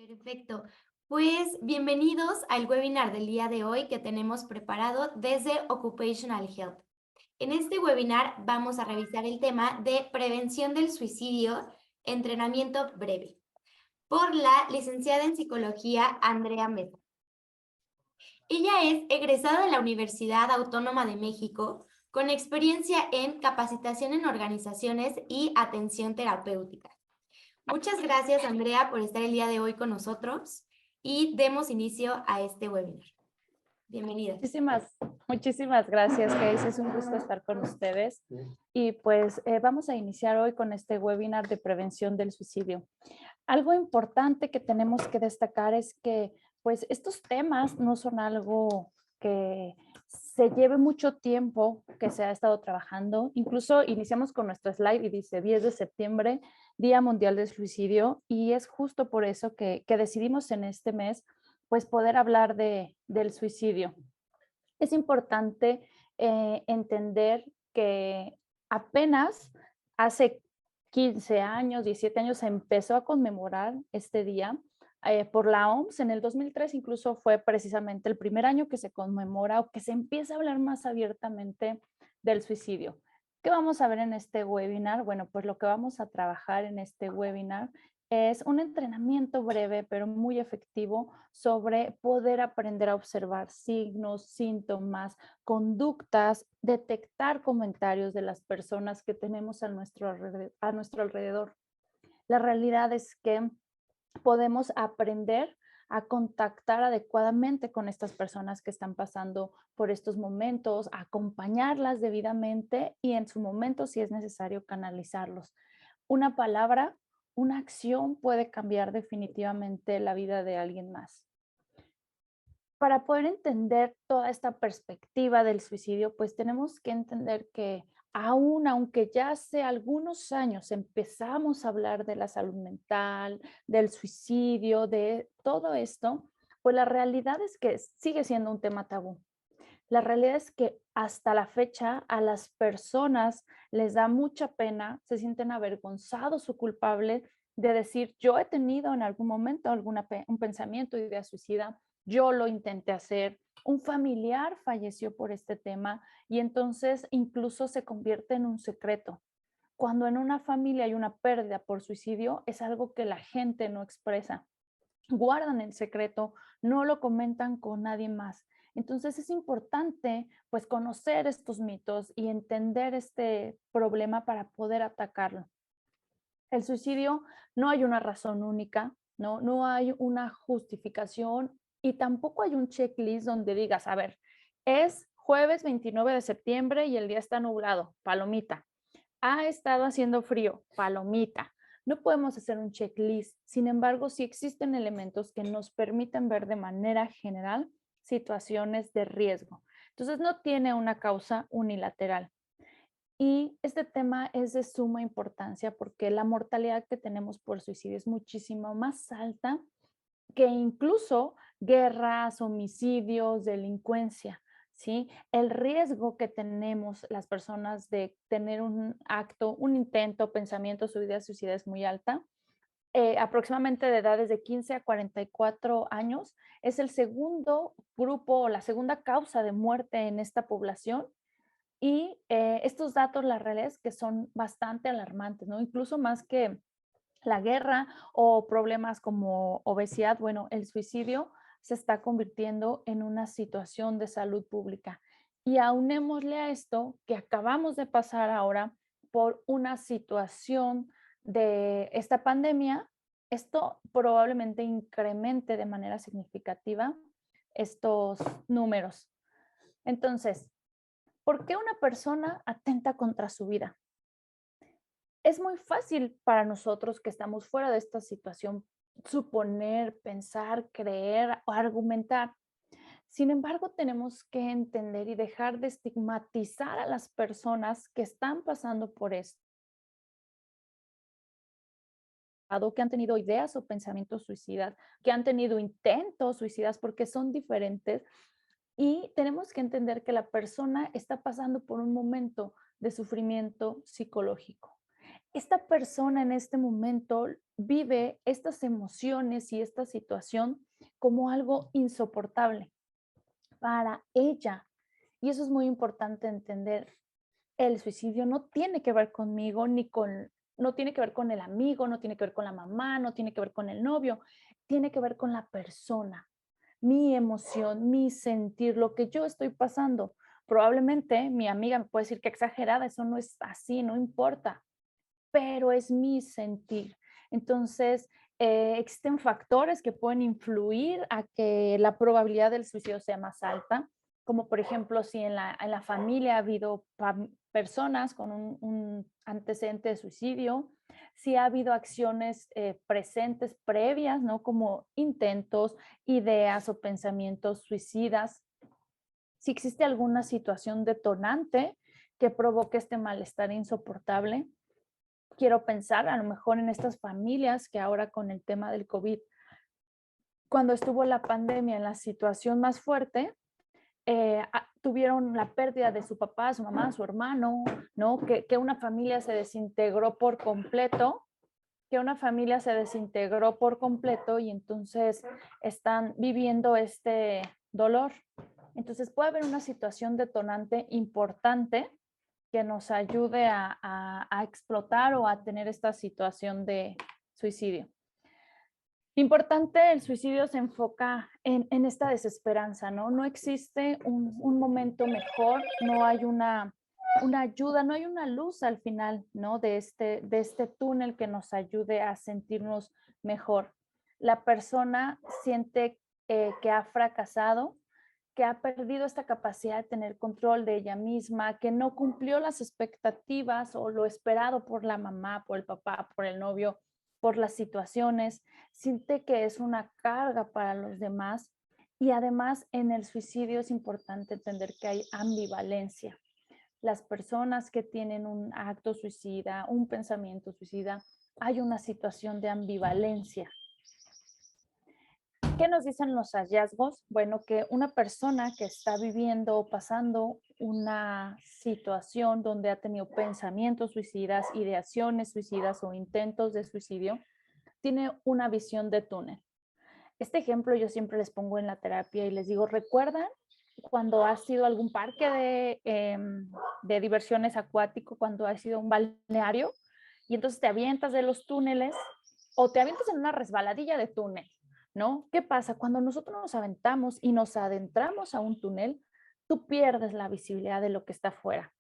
Perfecto. Pues bienvenidos al webinar del día de hoy que tenemos preparado desde Occupational Health. En este webinar vamos a revisar el tema de prevención del suicidio, entrenamiento breve, por la licenciada en psicología Andrea Mesa. Ella es egresada de la Universidad Autónoma de México con experiencia en capacitación en organizaciones y atención terapéutica. Muchas gracias, Andrea, por estar el día de hoy con nosotros y demos inicio a este webinar. Bienvenida. Muchísimas gracias, Casey. Es un gusto estar con ustedes. Y pues vamos a iniciar hoy con este webinar de prevención del suicidio. Algo importante que tenemos que destacar es que pues estos temas no son algo que se lleve mucho tiempo que se ha estado trabajando. Incluso iniciamos con nuestro slide y dice 10 de septiembre, Día Mundial del Suicidio, y es justo por eso que decidimos en este mes pues poder hablar del suicidio. Es importante entender que apenas hace 15 años, 17 años se empezó a conmemorar este día por la OMS. En el 2003 incluso fue precisamente el primer año que se conmemora o que se empieza a hablar más abiertamente del suicidio. ¿Qué vamos a ver en este webinar? Bueno, pues lo que vamos a trabajar en este webinar es un entrenamiento breve, pero muy efectivo sobre poder aprender a observar signos, síntomas, conductas, detectar comentarios de las personas que tenemos a nuestro alrededor. La realidad es que podemos aprender a contactar adecuadamente con estas personas que están pasando por estos momentos, acompañarlas debidamente y en su momento, si es necesario, canalizarlos. Una palabra, una acción puede cambiar definitivamente la vida de alguien más. Para poder entender toda esta perspectiva del suicidio, pues tenemos que entender que aunque ya hace algunos años empezamos a hablar de la salud mental, del suicidio, de todo esto, pues la realidad es que sigue siendo un tema tabú. La realidad es que hasta la fecha a las personas les da mucha pena, se sienten avergonzados o culpables de decir, yo he tenido en algún momento un pensamiento, idea suicida, yo lo intenté hacer, un familiar falleció por este tema y entonces incluso se convierte en un secreto. Cuando en una familia hay una pérdida por suicidio, es algo que la gente no expresa, guardan el secreto, no lo comentan con nadie más. Entonces es importante pues conocer estos mitos y entender este problema para poder atacarlo. El suicidio no hay una razón única, no hay una justificación y tampoco hay un checklist donde digas, a ver, es jueves 29 de septiembre y el día está nublado, palomita. Ha estado haciendo frío, palomita. No podemos hacer un checklist. Sin embargo, sí existen elementos que nos permiten ver de manera general situaciones de riesgo. Entonces, no tiene una causa unilateral. Y este tema es de suma importancia porque la mortalidad que tenemos por suicidio es muchísimo más alta que incluso guerras, homicidios, delincuencia, ¿sí? El riesgo que tenemos las personas de tener un acto, un intento, pensamientos o ideas suicidas es muy alta. Aproximadamente de edades de 15 a 44 años es el segundo grupo o la segunda causa de muerte en esta población. Y estos datos, la realidad es que son bastante alarmantes, ¿no? Incluso más que la guerra o problemas como obesidad, bueno, el suicidio se está convirtiendo en una situación de salud pública. Y aunémosle a esto que acabamos de pasar ahora por una situación de esta pandemia, esto probablemente incremente de manera significativa estos números. Entonces, ¿por qué una persona atenta contra su vida? Es muy fácil para nosotros que estamos fuera de esta situación suponer, pensar, creer o argumentar. Sin embargo, tenemos que entender y dejar de estigmatizar a las personas que están pasando por esto, que han tenido ideas o pensamientos suicidas, que han tenido intentos suicidas, porque son diferentes. Y tenemos que entender que la persona está pasando por un momento de sufrimiento psicológico. esta persona en este momento vive estas emociones y esta situación como algo insoportable para ella. Y eso es muy importante entender. El suicidio no tiene que ver conmigo, no tiene que ver con el amigo, no tiene que ver con la mamá, no tiene que ver con el novio, tiene que ver con la persona, mi emoción, mi sentir, lo que yo estoy pasando. Probablemente mi amiga me puede decir que exagerada, eso no es así, no importa, pero es mi sentir. Entonces, existen factores que pueden influir a que la probabilidad del suicidio sea más alta, como por ejemplo, si en la familia ha habido personas con un antecedente de suicidio, si ha habido acciones presentes previas, ¿no? Como intentos, ideas o pensamientos suicidas, si existe alguna situación detonante que provoque este malestar insoportable. Quiero pensar a lo mejor en estas familias que ahora con el tema del COVID, cuando estuvo la pandemia en la situación más fuerte, tuvieron la pérdida de su papá, su mamá, su hermano, ¿no? Que una familia se desintegró por completo, que una familia se desintegró por completo y entonces están viviendo este dolor. Entonces puede haber una situación detonante importante que nos ayude a explotar o a tener esta situación de suicidio. Importante, el suicidio se enfoca en esta desesperanza, ¿no? No existe un momento mejor, no hay una ayuda, no hay una luz al final, ¿no? De este túnel que nos ayude a sentirnos mejor. La persona siente que ha fracasado, que ha perdido esta capacidad de tener control de ella misma, que no cumplió las expectativas o lo esperado por la mamá, por el papá, por el novio, por las situaciones, siente que es una carga para los demás y además en el suicidio es importante entender que hay ambivalencia. Las personas que tienen un acto suicida, un pensamiento suicida, hay una situación de ambivalencia. ¿Qué nos dicen los hallazgos? Bueno, que una persona que está viviendo o pasando una situación donde ha tenido pensamientos suicidas, ideaciones suicidas o intentos de suicidio, tiene una visión de túnel. Este ejemplo yo siempre les pongo en la terapia y les digo, ¿recuerdan cuando has ido a algún parque de diversiones acuático, cuando has ido a un balneario y entonces te avientas de los túneles o te avientas en una resbaladilla de túnel, ¿no? ¿Qué pasa? Cuando nosotros nos aventamos y nos adentramos a un túnel, tú pierdes la visibilidad de lo que está afuera.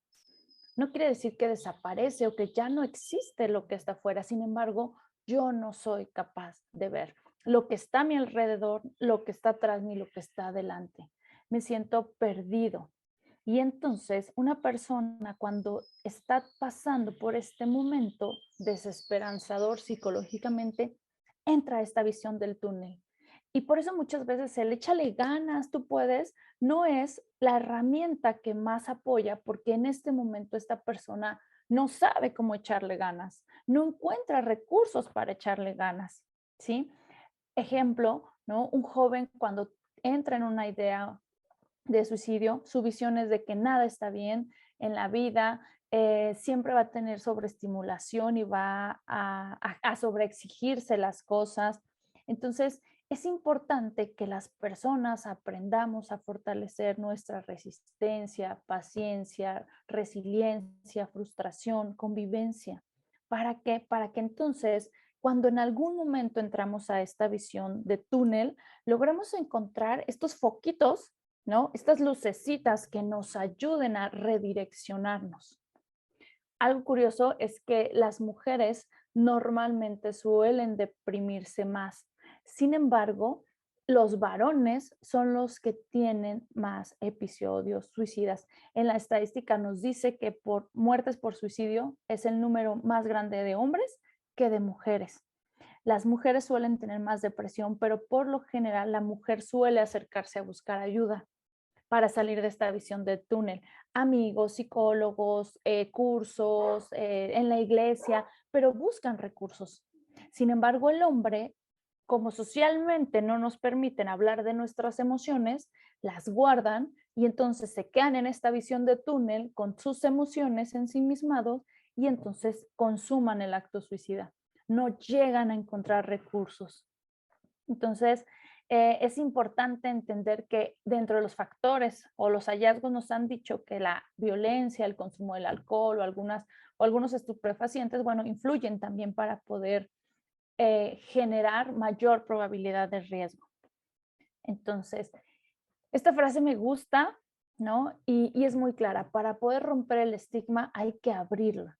No quiere decir que desaparece o que ya no existe lo que está afuera. Sin embargo, yo no soy capaz de ver lo que está a mi alrededor, lo que está atrás ni lo que está adelante. Me siento perdido. Y entonces una persona cuando está pasando por este momento desesperanzador psicológicamente, entra a esta visión del túnel. Y por eso muchas veces el échale ganas, tú puedes, no es la herramienta que más apoya, porque en este momento esta persona no sabe cómo echarle ganas, no encuentra recursos para echarle ganas, ¿sí? Ejemplo, ¿no? Un joven cuando entra en una idea de suicidio, su visión es de que nada está bien en la vida, siempre va a tener sobreestimulación y va a sobreexigirse las cosas. Entonces, es importante que las personas aprendamos a fortalecer nuestra resistencia, paciencia, resiliencia, frustración, convivencia. ¿Para qué? Para que entonces, cuando en algún momento entramos a esta visión de túnel, logremos encontrar estos foquitos, ¿no? Estas lucecitas que nos ayuden a redireccionarnos. Algo curioso es que las mujeres normalmente suelen deprimirse más. Sin embargo, los varones son los que tienen más episodios suicidas. En la estadística nos dice que por muertes por suicidio es el número más grande de hombres que de mujeres. Las mujeres suelen tener más depresión, pero por lo general la mujer suele acercarse a buscar ayuda para salir de esta visión de túnel. Amigos, psicólogos, cursos, en la iglesia, pero buscan recursos. Sin embargo, el hombre, como socialmente no nos permiten hablar de nuestras emociones, las guardan y entonces se quedan en esta visión de túnel con sus emociones ensimismados y entonces consuman el acto suicida. No llegan a encontrar recursos. Entonces, es importante entender que dentro de los factores o los hallazgos nos han dicho que la violencia, el consumo del alcohol o algunos estupefacientes, bueno, influyen también para poder generar mayor probabilidad de riesgo. Entonces, esta frase me gusta, ¿no? Y es muy clara. Para poder romper el estigma hay que abrirla.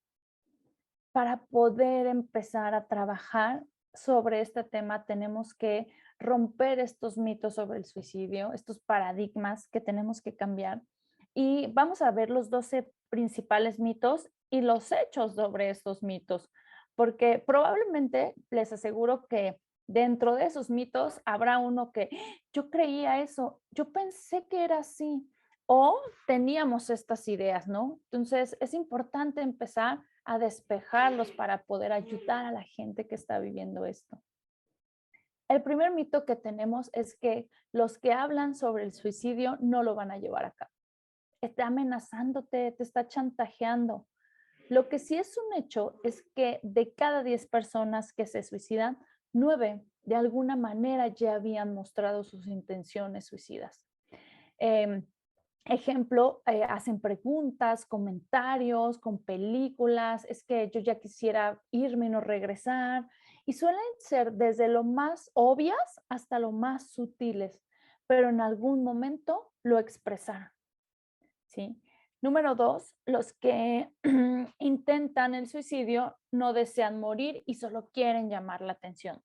Para poder empezar a trabajar sobre este tema, tenemos que romper estos mitos sobre el suicidio, estos paradigmas que tenemos que cambiar. Y vamos a ver los 12 principales mitos y los hechos sobre estos mitos, porque probablemente les aseguro que dentro de esos mitos habrá uno que yo creía eso, yo pensé que era así, o teníamos estas ideas, ¿no? Entonces es importante empezar a despejarlos para poder ayudar a la gente que está viviendo esto. El primer mito que tenemos es que los que hablan sobre el suicidio no lo van a llevar a cabo. Está amenazándote, te está chantajeando. Lo que sí es un hecho es que de cada 10 personas que se suicidan, 9 de alguna manera ya habían mostrado sus intenciones suicidas. Em, Ejemplo, hacen preguntas, comentarios con películas, es que yo ya quisiera irme y no regresar, y suelen ser desde lo más obvias hasta lo más sutiles, pero en algún momento lo expresaron, ¿sí? Número 2, los que intentan el suicidio no desean morir y solo quieren llamar la atención.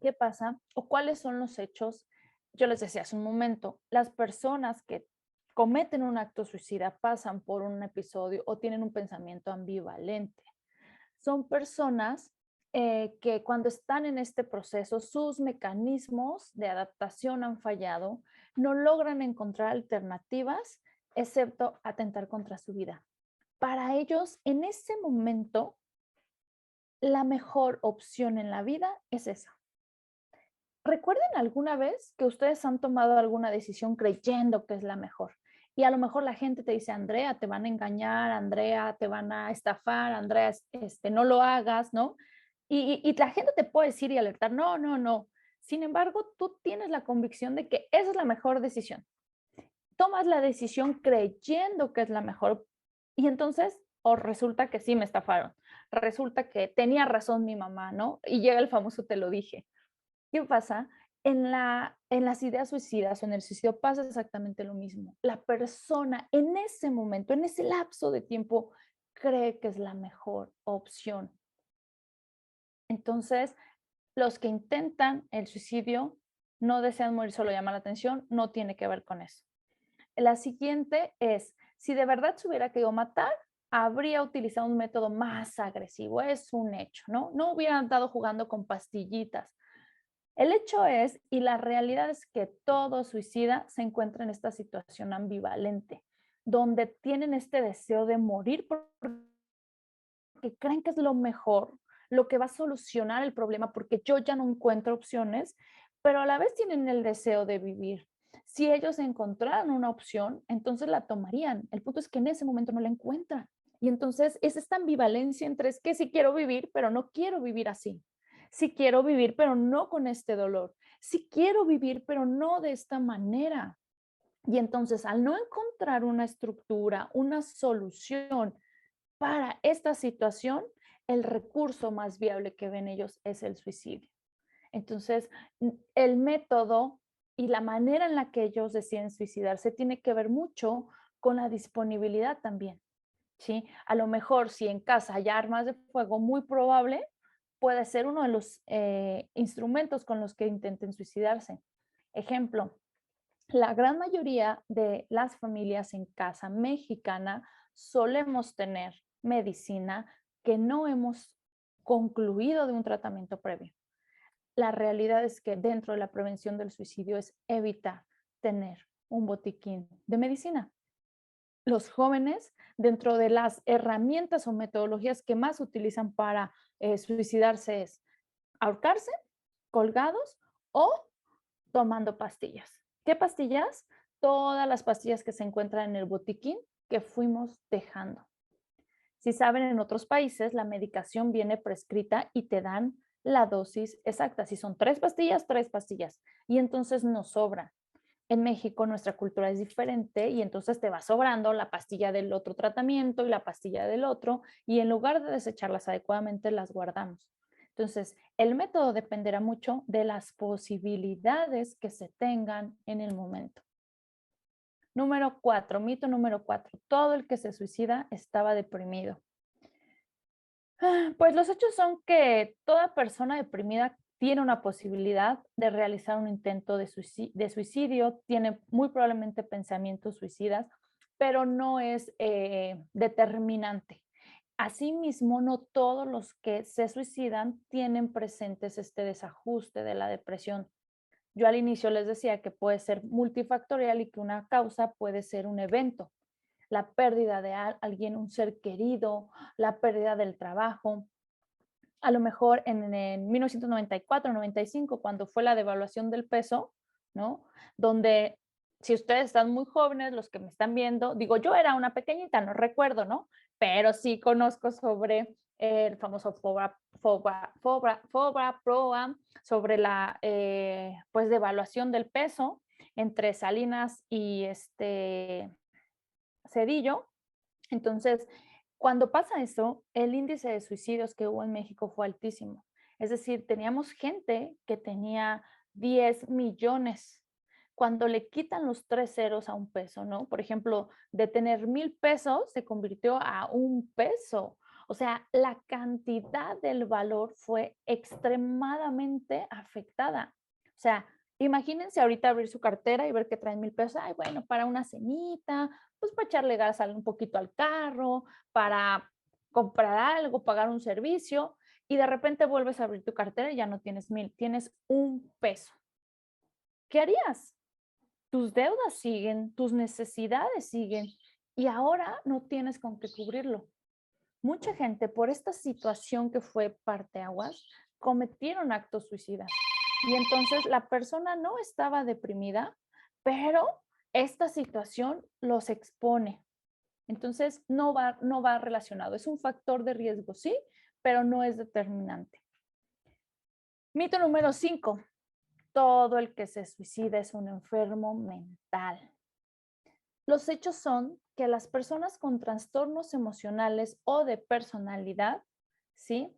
¿Qué pasa? ¿O cuáles son los hechos? Yo les decía hace un momento, las personas que cometen un acto suicida pasan por un episodio o tienen un pensamiento ambivalente. Son personas que cuando están en este proceso, sus mecanismos de adaptación han fallado, no logran encontrar alternativas, excepto atentar contra su vida. Para ellos, en ese momento, la mejor opción en la vida es esa. ¿Recuerden alguna vez que ustedes han tomado alguna decisión creyendo que es la mejor? Y a lo mejor la gente te dice, Andrea, te van a engañar, Andrea, te van a estafar, Andrea, no lo hagas, ¿no? Y la gente te puede decir y alertar, no, no, no. Sin embargo, tú tienes la convicción de que esa es la mejor decisión. Tomas la decisión creyendo que es la mejor y entonces, o resulta que sí me estafaron, resulta que tenía razón mi mamá, ¿no? Y llega el famoso te lo dije. ¿Qué pasa? En las ideas suicidas o en el suicidio pasa exactamente lo mismo. La persona en ese momento, en ese lapso de tiempo, cree que es la mejor opción. Entonces, los que intentan el suicidio no desean morir, solo llama la atención, no tiene que ver con eso. La siguiente es, si de verdad se hubiera querido matar, habría utilizado un método más agresivo, es un hecho, ¿no? No hubiera andado jugando con pastillitas. El hecho es, y la realidad es que todo suicida se encuentra en esta situación ambivalente, donde tienen este deseo de morir porque creen que es lo mejor, lo que va a solucionar el problema, porque yo ya no encuentro opciones, pero a la vez tienen el deseo de vivir. Si ellos encontraran una opción, entonces la tomarían. El punto es que en ese momento no la encuentran. Y entonces es esta ambivalencia entre es que sí quiero vivir, pero no quiero vivir así. Sí quiero vivir, pero no con este dolor. Sí quiero vivir, pero no de esta manera. Y entonces, al no encontrar una estructura, una solución para esta situación, el recurso más viable que ven ellos es el suicidio. Entonces, el método y la manera en la que ellos deciden suicidarse tiene que ver mucho con la disponibilidad también, ¿sí? A lo mejor si en casa hay armas de fuego, muy probable puede ser uno de los instrumentos con los que intenten suicidarse. Ejemplo, la gran mayoría de las familias en casa mexicana solemos tener medicina que no hemos concluido de un tratamiento previo. La realidad es que dentro de la prevención del suicidio es evitar tener un botiquín de medicina. Los jóvenes, dentro de las herramientas o metodologías que más utilizan para suicidarse es ahorcarse, colgados o tomando pastillas. ¿Qué pastillas? Todas las pastillas que se encuentran en el botiquín que fuimos dejando. Si saben, en otros países la medicación viene prescrita y te dan la dosis exacta. Si son 3 pastillas, 3 pastillas. Y entonces nos sobra. En México nuestra cultura es diferente y entonces te va sobrando la pastilla del otro tratamiento y la pastilla del otro y en lugar de desecharlas adecuadamente las guardamos. Entonces, el método dependerá mucho de las posibilidades que se tengan en el momento. Número 4, mito número 4. Todo el que se suicida estaba deprimido. Pues los hechos son que toda persona deprimida tiene una posibilidad de realizar un intento de suicidio, tiene muy probablemente pensamientos suicidas, pero no es determinante. Asimismo, no todos los que se suicidan tienen presentes este desajuste de la depresión. Yo al inicio les decía que puede ser multifactorial y que una causa puede ser un evento, la pérdida de alguien, un ser querido, la pérdida del trabajo. A lo mejor en 1994-95, cuando fue la devaluación del peso, ¿no? Donde si ustedes están muy jóvenes, los que me están viendo, digo, yo era una pequeñita, no recuerdo, ¿no? Pero sí conozco sobre el famoso FOBA, sobre la pues devaluación del peso entre Salinas y Cedillo. Entonces, cuando pasa eso, el índice de suicidios que hubo en México fue altísimo. Es decir, teníamos gente que tenía 10 millones. Cuando le quitan los 3 ceros a un peso, ¿no? Por ejemplo, de tener 1,000 pesos se convirtió a 1 peso. O sea, la cantidad del valor fue extremadamente afectada. O sea, imagínense ahorita abrir su cartera y ver que traen 1,000 pesos. Ay, bueno, para una cenita, pues para echarle gas un poquito al carro, para comprar algo, pagar un servicio, y de repente vuelves a abrir tu cartera y ya no tienes 1,000, tienes 1 peso. ¿Qué harías? Tus deudas siguen, tus necesidades siguen, y ahora no tienes con qué cubrirlo. Mucha gente, por esta situación que fue parteaguas, cometieron actos suicidas. Y entonces la persona no estaba deprimida, pero esta situación los expone. Entonces, no va relacionado. Es un factor de riesgo, sí, pero no es determinante. Mito número 5. Todo el que se suicida es un enfermo mental. Los hechos son que las personas con trastornos emocionales o de personalidad, ¿sí?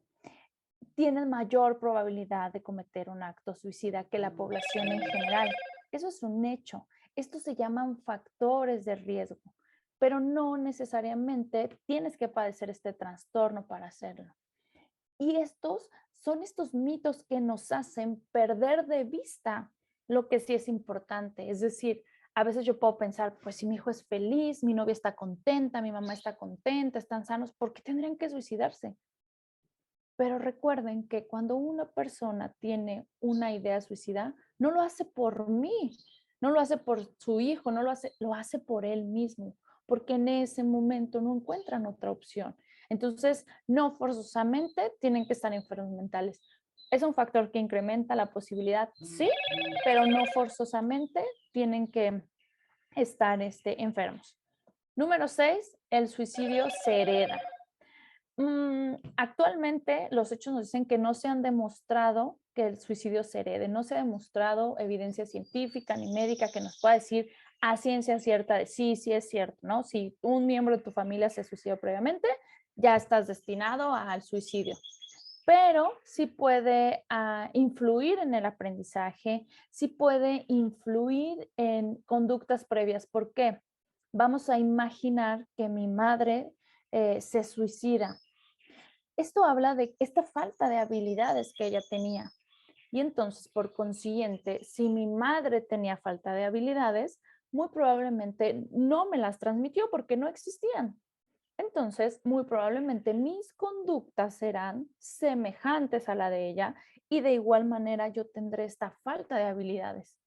Tienen mayor probabilidad de cometer un acto suicida que la población en general. Eso es un hecho. Estos se llaman factores de riesgo, pero no necesariamente tienes que padecer este trastorno para hacerlo. Y estos mitos que nos hacen perder de vista lo que sí es importante. Es decir, a veces yo puedo pensar, pues si mi hijo es feliz, mi novia está contenta, mi mamá está contenta, están sanos, ¿por qué tendrían que suicidarse? Pero recuerden que cuando una persona tiene una idea suicida, no lo hace por mí, no lo hace por su hijo, no lo hace por él mismo, porque en ese momento no encuentran otra opción. Entonces, no forzosamente tienen que estar enfermos mentales. Es un factor que incrementa la posibilidad, sí, pero no forzosamente tienen que estar enfermos. Número 6, el suicidio se hereda. Actualmente los hechos nos dicen que no se han demostrado que el suicidio se herede, no se ha demostrado evidencia científica ni médica que nos pueda decir a ciencia cierta de sí, sí es cierto, ¿no? Si un miembro de tu familia se suicidó previamente, ya estás destinado al suicidio. Pero sí puede influir en el aprendizaje, sí puede influir en conductas previas. ¿Por qué? Vamos a imaginar que mi madre se suicida. Esto habla de esta falta de habilidades que ella tenía. Y entonces, por consiguiente, si mi madre tenía falta de habilidades, muy probablemente no me las transmitió porque no existían. Entonces, muy probablemente mis conductas serán semejantes a la de ella y de igual manera yo tendré esta falta de habilidades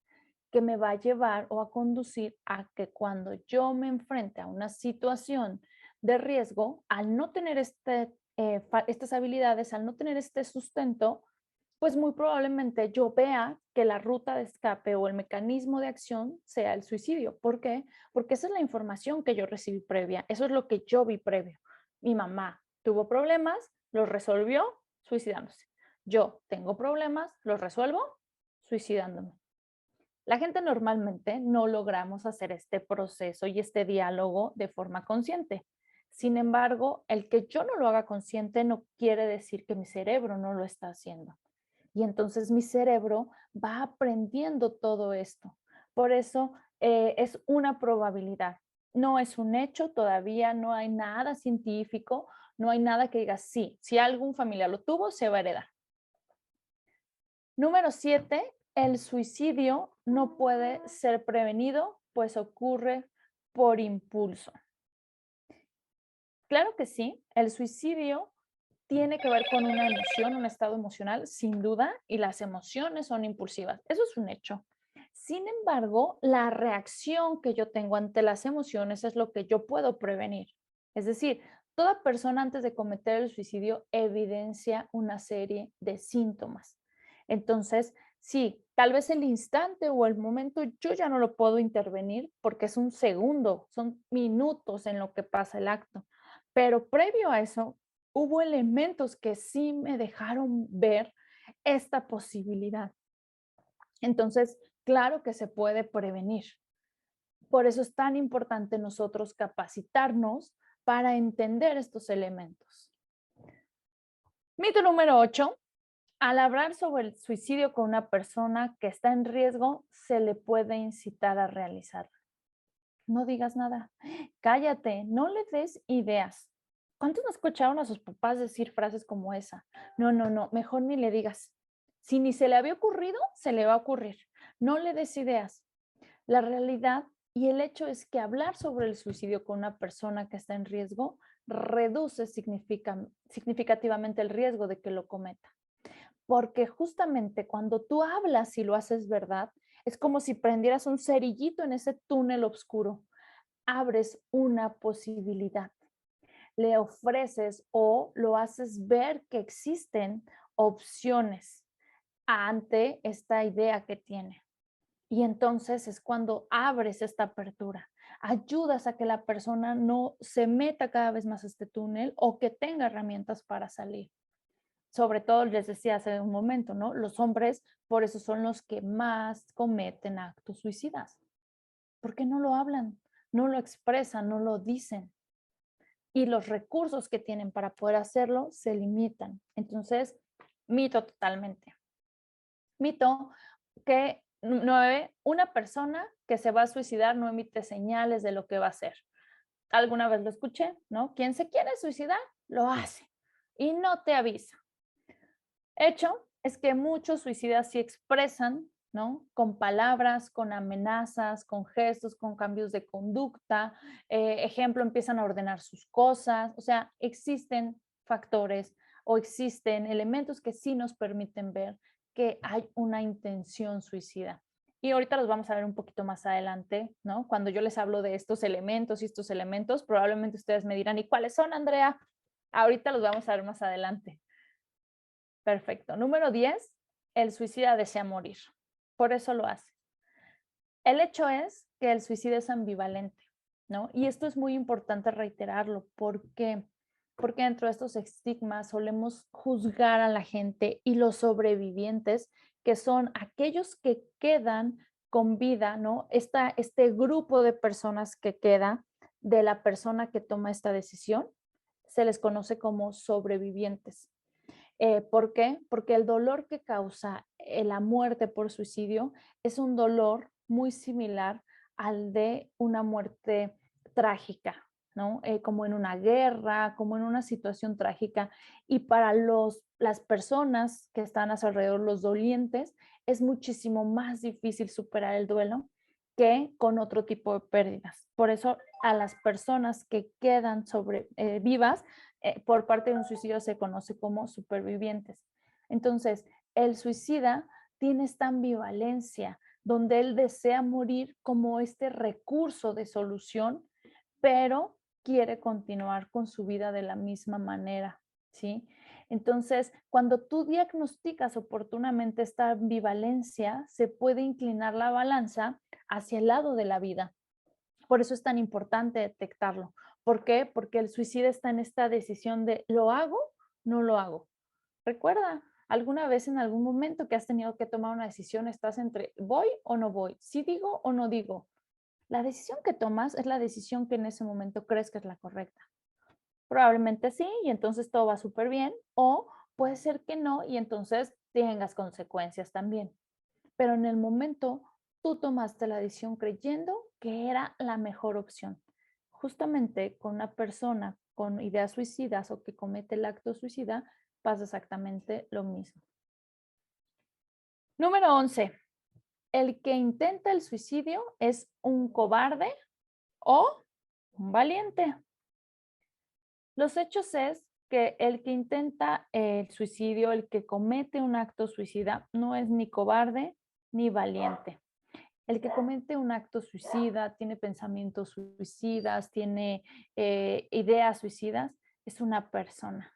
que me va a llevar o a conducir a que cuando yo me enfrente a una situación de riesgo, al no tener estas habilidades, al no tener este sustento, pues muy probablemente yo vea que la ruta de escape o el mecanismo de acción sea el suicidio. ¿Por qué? Porque esa es la información que yo recibí previa, eso es lo que yo vi previo. Mi mamá tuvo problemas, los resolvió suicidándose. Yo tengo problemas, los resuelvo suicidándome. La gente normalmente no logramos hacer este proceso y este diálogo de forma consciente. Sin embargo, el que yo no lo haga consciente no quiere decir que mi cerebro no lo está haciendo. Y entonces mi cerebro va aprendiendo todo esto. Por eso es una probabilidad. No es un hecho, todavía no hay nada científico, no hay nada que diga sí, si algún familiar lo tuvo, se va a heredar. Número 7, el suicidio no puede ser prevenido, pues ocurre por impulso. Claro que sí, el suicidio tiene que ver con una emoción, un estado emocional, sin duda, y las emociones son impulsivas. Eso es un hecho. Sin embargo, la reacción que yo tengo ante las emociones es lo que yo puedo prevenir. Es decir, toda persona antes de cometer el suicidio evidencia una serie de síntomas. Entonces, sí, tal vez el instante o el momento yo ya no lo puedo intervenir porque es un segundo, son minutos en lo que pasa el acto. Pero previo a eso, hubo elementos que sí me dejaron ver esta posibilidad. Entonces, claro que se puede prevenir. Por eso es tan importante nosotros capacitarnos para entender estos elementos. Mito número 8. Al hablar sobre el suicidio con una persona que está en riesgo, se le puede incitar a realizarlo. No digas nada. Cállate, no le des ideas. ¿Cuántos no escucharon a sus papás decir frases como esa? No, no, no, mejor ni le digas. Si ni se le había ocurrido, se le va a ocurrir. No le des ideas. La realidad y el hecho es que hablar sobre el suicidio con una persona que está en riesgo reduce significativamente el riesgo de que lo cometa. Porque justamente cuando tú hablas y lo haces verdad, es como si prendieras un cerillito en ese túnel oscuro. Abres una posibilidad, le ofreces o lo haces ver que existen opciones ante esta idea que tiene. Y entonces es cuando abres esta apertura, ayudas a que la persona no se meta cada vez más a este túnel o que tenga herramientas para salir. Sobre todo, les decía hace un momento, ¿no? Los hombres, por eso son los que más cometen actos suicidas. ¿Por qué no lo hablan? No lo expresan, no lo dicen. Y los recursos que tienen para poder hacerlo se limitan. Entonces, mito totalmente. Mito que 9, una persona que se va a suicidar no emite señales de lo que va a hacer. Alguna vez lo escuché, ¿no? Quien se quiere suicidar, lo hace y no te avisa. Hecho es que muchos suicidas sí expresan, ¿no? Con palabras, con amenazas, con gestos, con cambios de conducta. Ejemplo, empiezan a ordenar sus cosas. O sea, existen factores o existen elementos que sí nos permiten ver que hay una intención suicida. Y ahorita los vamos a ver un poquito más adelante, ¿no? Cuando yo les hablo de estos elementos y estos elementos, probablemente ustedes me dirán, ¿y cuáles son, Andrea? Ahorita los vamos a ver más adelante. Perfecto. Número 10, el suicida desea morir. Por eso lo hace. El hecho es que el suicidio es ambivalente, ¿no? Y esto es muy importante reiterarlo porque dentro de estos estigmas solemos juzgar a la gente y los sobrevivientes, que son aquellos que quedan con vida, ¿no? Este grupo de personas que queda de la persona que toma esta decisión, se les conoce como sobrevivientes. ¿Por qué? Porque el dolor que causa la muerte por suicidio es un dolor muy similar al de una muerte trágica, ¿no? Como en una guerra, como en una situación trágica. Y para las personas que están a su alrededor, los dolientes, es muchísimo más difícil superar el duelo que con otro tipo de pérdidas. Por eso a las personas que quedan vivas por parte de un suicidio se conoce como supervivientes. Entonces, el suicida tiene esta ambivalencia donde él desea morir como este recurso de solución, pero quiere continuar con su vida de la misma manera. ¿sí? Entonces, cuando tú diagnosticas oportunamente esta ambivalencia, se puede inclinar la balanza hacia el lado de la vida. Por eso es tan importante detectarlo. ¿Por qué? Porque el suicida está en esta decisión de ¿lo hago? No lo hago. Recuerda, alguna vez en algún momento que has tenido que tomar una decisión, estás entre voy o no voy, sí digo o no digo. La decisión que tomas es la decisión que en ese momento crees que es la correcta. Probablemente sí, y entonces todo va súper bien, o puede ser que no, y entonces tengas consecuencias también. Pero en el momento tú tomaste la decisión creyendo que era la mejor opción. Justamente con una persona con ideas suicidas o que comete el acto suicida, pasa exactamente lo mismo. Número 11. El que intenta el suicidio es un cobarde o un valiente. Los hechos es que el que intenta el suicidio, el que comete un acto suicida, no es ni cobarde ni valiente. El que comete un acto suicida, tiene pensamientos suicidas, tiene ideas suicidas, es una persona.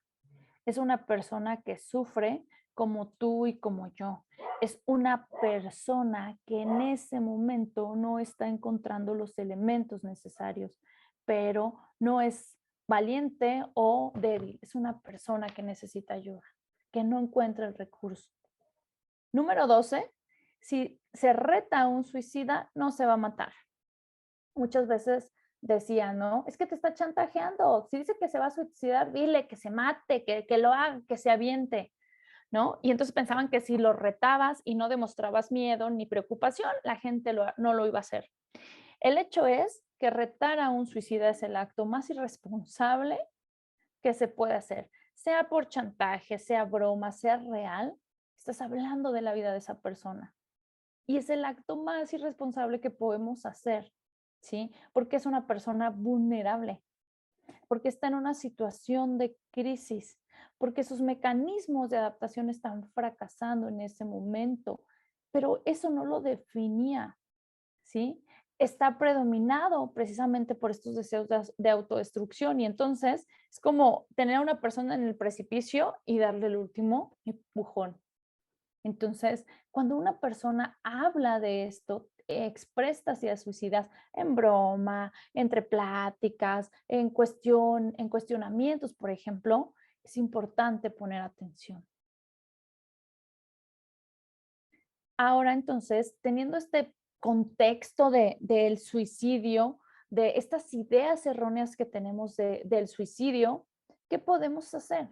Es una persona que sufre como tú y como yo. Es una persona que en ese momento no está encontrando los elementos necesarios, pero no es valiente o débil. Es una persona que necesita ayuda, que no encuentra el recurso. Número 12, si se reta a un suicida, no se va a matar. Muchas veces decían, ¿no? Es que te está chantajeando. Si dice que se va a suicidar, dile que se mate, que lo haga, que se aviente, ¿no? Y entonces pensaban que si lo retabas y no demostrabas miedo ni preocupación, la gente no lo iba a hacer. El hecho es que retar a un suicida es el acto más irresponsable que se puede hacer, sea por chantaje, sea broma, sea real, estás hablando de la vida de esa persona. Y es el acto más irresponsable que podemos hacer, ¿sí? Porque es una persona vulnerable, porque está en una situación de crisis, porque sus mecanismos de adaptación están fracasando en ese momento, pero eso no lo definía, ¿sí? Está predominado precisamente por estos deseos de autodestrucción y entonces es como tener a una persona en el precipicio y darle el último empujón. Entonces, cuando una persona habla de esto, expresa ideas suicidas en broma, entre pláticas, en cuestionamientos, por ejemplo, es importante poner atención. Ahora, entonces, teniendo este contexto del suicidio, de estas ideas erróneas que tenemos del suicidio, ¿qué podemos hacer?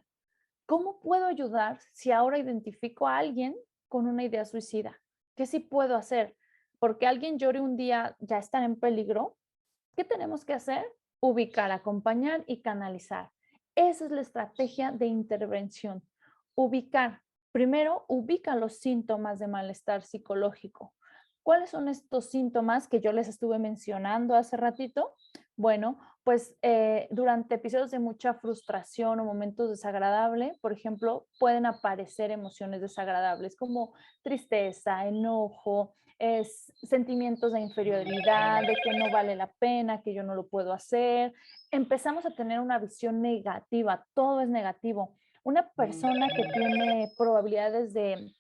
¿Cómo puedo ayudar si ahora identifico a alguien con una idea suicida? ¿Qué sí puedo hacer? Porque alguien llore un día, ya está en peligro. ¿Qué tenemos que hacer? Ubicar, acompañar y canalizar. Esa es la estrategia de intervención. Ubicar. Primero, ubica los síntomas de malestar psicológico. ¿Cuáles son estos síntomas que yo les estuve mencionando hace ratito? Bueno, pues durante episodios de mucha frustración o momentos desagradables, por ejemplo, pueden aparecer emociones desagradables como tristeza, enojo, sentimientos de inferioridad, de que no vale la pena, que yo no lo puedo hacer. Empezamos a tener una visión negativa, todo es negativo. Una persona que tiene probabilidades de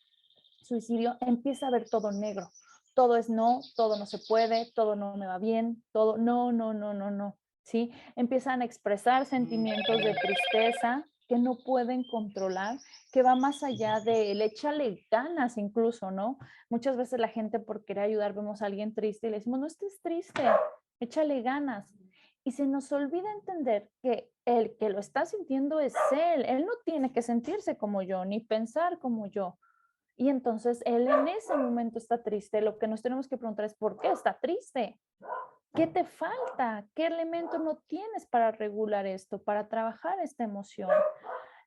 suicidio empieza a ver todo negro. Todo es no, todo no se puede, todo no me va bien, todo no, no, no, no, no. ¿Sí? Empiezan a expresar sentimientos de tristeza que no pueden controlar, que va más allá de el échale ganas incluso, ¿no? Muchas veces la gente por querer ayudar vemos a alguien triste y le decimos, no estés triste, échale ganas. Y se nos olvida entender que el que lo está sintiendo es él no tiene que sentirse como yo, ni pensar como yo. Y entonces él en ese momento está triste. Lo que nos tenemos que preguntar es, ¿por qué está triste? ¿Qué te falta? ¿Qué elemento no tienes para regular esto, para trabajar esta emoción?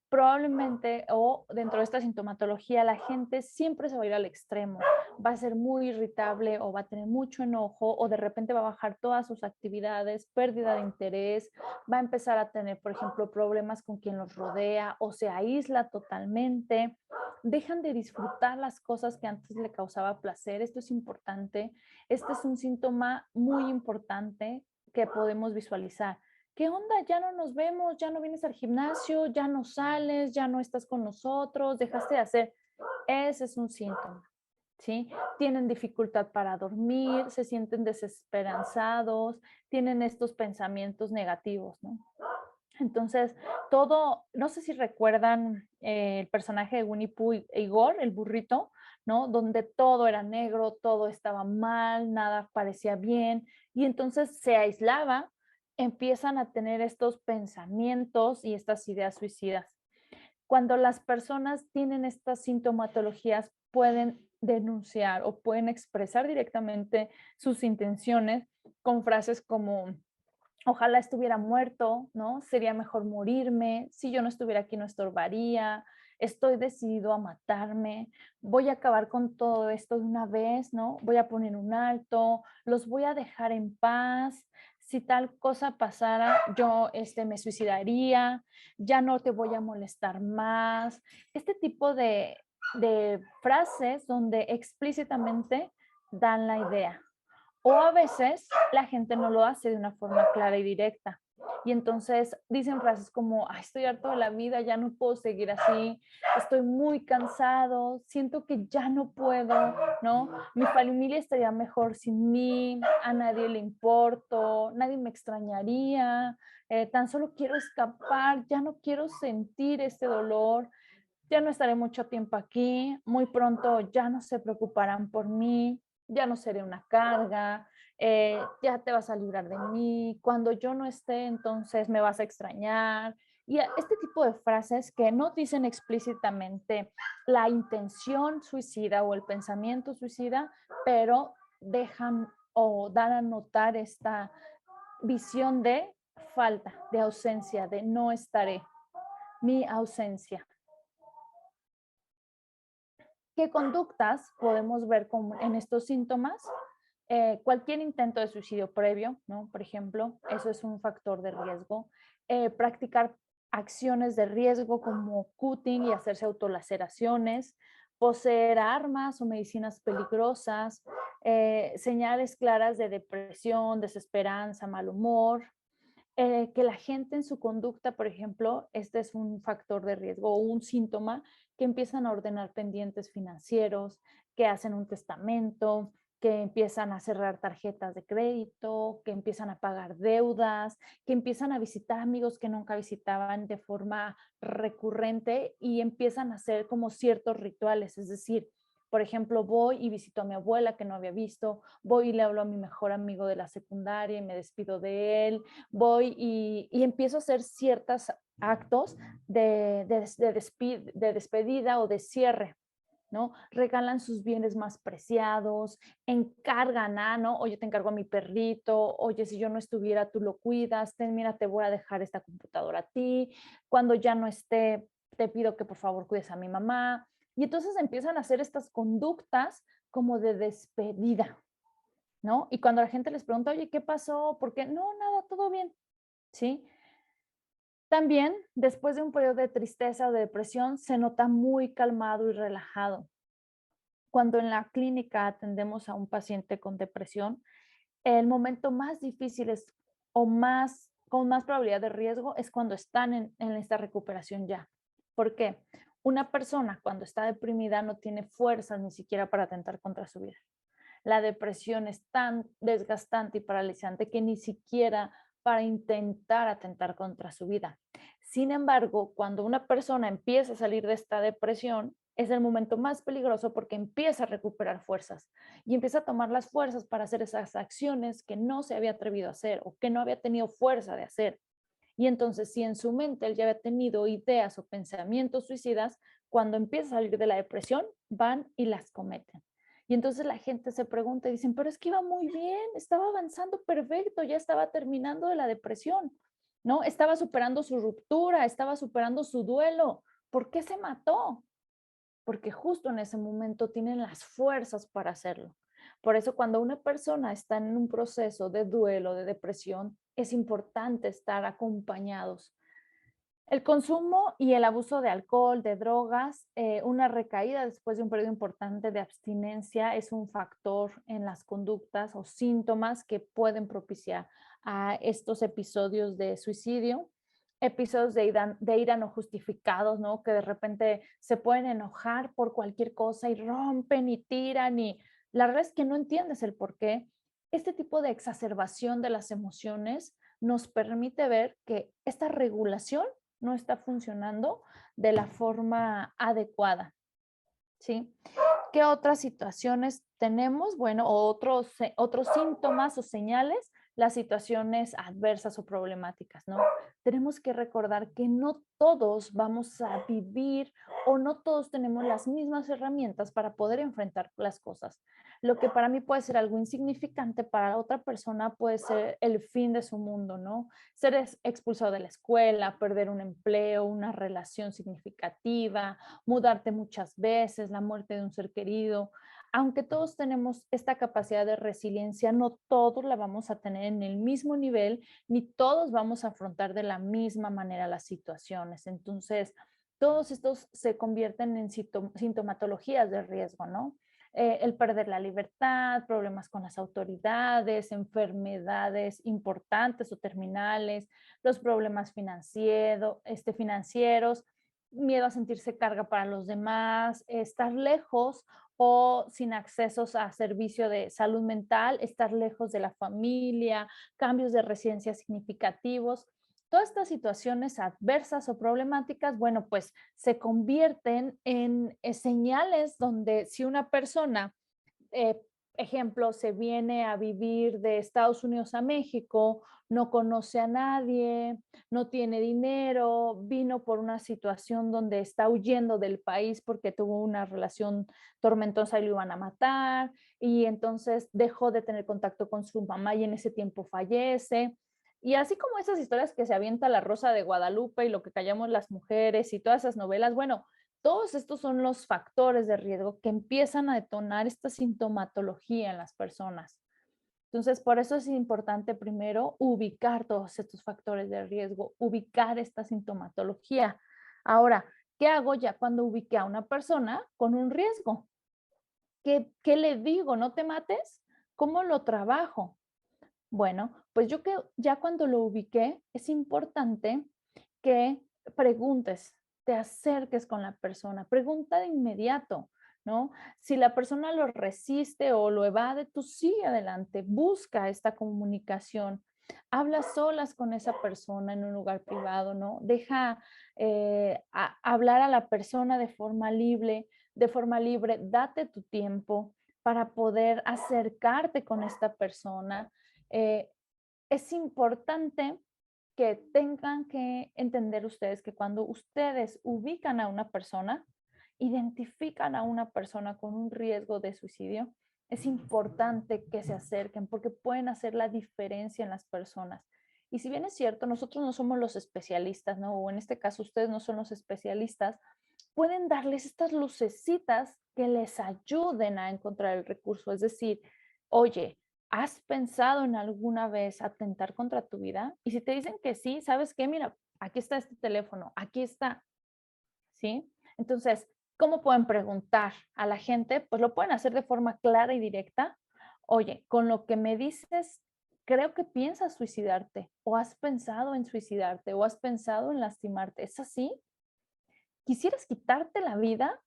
Probablemente o dentro de esta sintomatología la gente siempre se va a ir al extremo, va a ser muy irritable o va a tener mucho enojo o de repente va a bajar todas sus actividades, pérdida de interés, va a empezar a tener, por ejemplo, problemas con quien los rodea o se aísla totalmente, dejan de disfrutar las cosas que antes le causaba placer. Esto es importante, este es un síntoma muy importante que podemos visualizar ¿qué onda? Ya no nos vemos, ya no vienes al gimnasio, ya no sales, ya no estás con nosotros, dejaste de hacer. Ese es un síntoma, ¿sí? Tienen dificultad para dormir, se sienten desesperanzados, tienen estos pensamientos negativos, ¿no? Entonces, todo, no sé si recuerdan el personaje de Winnie Pooh y Igor, el burrito, ¿no? Donde todo era negro, todo estaba mal, nada parecía bien, y entonces se aislaba, empiezan a tener estos pensamientos y estas ideas suicidas. Cuando las personas tienen estas sintomatologías, pueden denunciar o pueden expresar directamente sus intenciones con frases como ojalá estuviera muerto, ¿no? Sería mejor morirme, si yo no estuviera aquí no estorbaría, estoy decidido a matarme, voy a acabar con todo esto de una vez, ¿no? Voy a poner un alto, los voy a dejar en paz. Si tal cosa pasara, yo me suicidaría, ya no te voy a molestar más. Este tipo de frases donde explícitamente dan la idea, o a veces la gente no lo hace de una forma clara y directa. Y entonces dicen frases como, ay, estoy harto de la vida, ya no puedo seguir así, estoy muy cansado, siento que ya no puedo, ¿no? Mi familia estaría mejor sin mí, a nadie le importo, nadie me extrañaría, tan solo quiero escapar, ya no quiero sentir este dolor, ya no estaré mucho tiempo aquí, muy pronto ya no se preocuparán por mí, ya no seré una carga, ya te vas a librar de mí, cuando yo no esté, entonces me vas a extrañar. Y este tipo de frases que no dicen explícitamente la intención suicida o el pensamiento suicida, pero dejan o dan a notar esta visión de falta, de ausencia, de no estaré, mi ausencia. ¿Qué conductas podemos ver en estos síntomas? Cualquier intento de suicidio previo, ¿no? Por ejemplo, eso es un factor de riesgo. Practicar acciones de riesgo como cutting y hacerse autolaceraciones, poseer armas o medicinas peligrosas, señales claras de depresión, desesperanza, mal humor, que la gente en su conducta, por ejemplo, este es un factor de riesgo o un síntoma, que empiezan a ordenar pendientes financieros, que hacen un testamento, que empiezan a cerrar tarjetas de crédito, que empiezan a pagar deudas, que empiezan a visitar amigos que nunca visitaban de forma recurrente y empiezan a hacer como ciertos rituales, es decir, por ejemplo, voy y visito a mi abuela que no había visto, voy y le hablo a mi mejor amigo de la secundaria y me despido de él, voy y empiezo a hacer ciertos actos de despedida o de cierre, ¿no? Regalan sus bienes más preciados, encargan ¿no? Oye, te encargo a mi perrito, oye, si yo no estuviera, tú lo cuidas, mira, te voy a dejar esta computadora a ti, cuando ya no esté, te pido que por favor cuides a mi mamá. Y entonces empiezan a hacer estas conductas como de despedida, ¿no? Y cuando la gente les pregunta, oye, ¿qué pasó? ¿Por qué? No, nada, todo bien, ¿sí? También, después de un periodo de tristeza o de depresión, se nota muy calmado y relajado. Cuando en la clínica atendemos a un paciente con depresión, el momento más difícil es, o más, con más probabilidad de riesgo es cuando están en esta recuperación ya. ¿Por qué? Una persona cuando está deprimida no tiene fuerzas ni siquiera para atentar contra su vida. La depresión es tan desgastante y paralizante que ni siquiera para intentar atentar contra su vida. Sin embargo, cuando una persona empieza a salir de esta depresión, es el momento más peligroso porque empieza a recuperar fuerzas y empieza a tomar las fuerzas para hacer esas acciones que no se había atrevido a hacer o que no había tenido fuerza de hacer. Y entonces, si en su mente él ya había tenido ideas o pensamientos suicidas, cuando empieza a salir de la depresión, van y las cometen. Y entonces la gente se pregunta y dicen, pero es que iba muy bien, estaba avanzando perfecto, ya estaba terminando de la depresión, ¿no? Estaba superando su ruptura, estaba superando su duelo. ¿Por qué se mató? Porque justo en ese momento tienen las fuerzas para hacerlo. Por eso cuando una persona está en un proceso de duelo, de depresión, es importante estar acompañados. El consumo y el abuso de alcohol, de drogas, una recaída después de un periodo importante de abstinencia es un factor en las conductas o síntomas que pueden propiciar a estos episodios de suicidio, episodios de ira no justificados, ¿no? Que de repente se pueden enojar por cualquier cosa y rompen y tiran y la verdad es que no entiendes el por qué. Este tipo de exacerbación de las emociones nos permite ver que esta regulación no está funcionando de la forma adecuada, ¿sí? ¿Qué otras situaciones tenemos? Bueno, otros síntomas o señales, las situaciones adversas o problemáticas, ¿no? Tenemos que recordar que no todos vamos a vivir o no todos tenemos las mismas herramientas para poder enfrentar las cosas. Lo que para mí puede ser algo insignificante, para otra persona puede ser el fin de su mundo, ¿no? Ser expulsado de la escuela, perder un empleo, una relación significativa, mudarte muchas veces, la muerte de un ser querido. Aunque todos tenemos esta capacidad de resiliencia, no todos la vamos a tener en el mismo nivel, ni todos vamos a afrontar de la misma manera las situaciones. Entonces, todos estos se convierten en sintomatologías de riesgo, ¿no? El perder la libertad, problemas con las autoridades, enfermedades importantes o terminales, los problemas financieros, miedo a sentirse carga para los demás, estar lejos o sin accesos a servicio de salud mental, estar lejos de la familia, cambios de residencia significativos. Todas estas situaciones adversas o problemáticas, bueno, pues se convierten en señales donde si una persona eh, ejemplo, se viene a vivir de Estados Unidos a México, no conoce a nadie, no tiene dinero, vino por una situación donde está huyendo del país porque tuvo una relación tormentosa y lo iban a matar, y entonces dejó de tener contacto con su mamá y en ese tiempo fallece. Y así como esas historias que se avienta La Rosa de Guadalupe y Lo que callamos las mujeres y todas esas novelas, bueno, todos estos son los factores de riesgo que empiezan a detonar esta sintomatología en las personas. Entonces, por eso es importante primero ubicar todos estos factores de riesgo, ubicar esta sintomatología. Ahora, ¿qué hago ya cuando ubique a una persona con un riesgo? ¿Qué le digo? ¿No te mates? ¿Cómo lo trabajo? Bueno, pues yo que ya cuando lo ubiqué, es importante que preguntes, te acerques con la persona, pregunta de inmediato, ¿no? Si la persona lo resiste o lo evade, tú sigue adelante, busca esta comunicación, habla solas con esa persona en un lugar privado, ¿no? Deja hablar a la persona de forma libre, date tu tiempo para poder acercarte con esta persona. Eh, es importante que tengan que entender ustedes que cuando ustedes ubican a una persona, identifican a una persona con un riesgo de suicidio, es importante que se acerquen porque pueden hacer la diferencia en las personas. Y si bien es cierto, nosotros no somos los especialistas, ¿no? O en este caso ustedes no son los especialistas, pueden darles estas lucecitas que les ayuden a encontrar el recurso. Es decir, oye, ¿has pensado en alguna vez atentar contra tu vida? Y si te dicen que sí, ¿sabes qué? Mira, aquí está este teléfono, aquí está, ¿sí? Entonces, ¿cómo pueden preguntar a la gente? Pues lo pueden hacer de forma clara y directa. Oye, con lo que me dices, creo que piensas suicidarte, o has pensado en suicidarte, o has pensado en lastimarte. ¿Es así? ¿Quisieras quitarte la vida?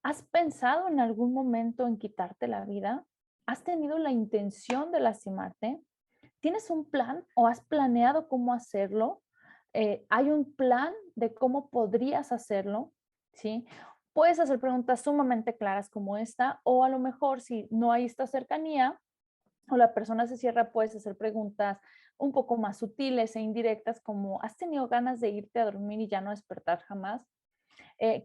¿Has pensado en algún momento en quitarte la vida? ¿Has tenido la intención de lastimarte? ¿Tienes un plan o has planeado cómo hacerlo? ¿Hay un plan de cómo podrías hacerlo? ¿Sí? Puedes hacer preguntas sumamente claras como esta, o a lo mejor si no hay esta cercanía o la persona se cierra, puedes hacer preguntas un poco más sutiles e indirectas como ¿has tenido ganas de irte a dormir y ya no despertar jamás?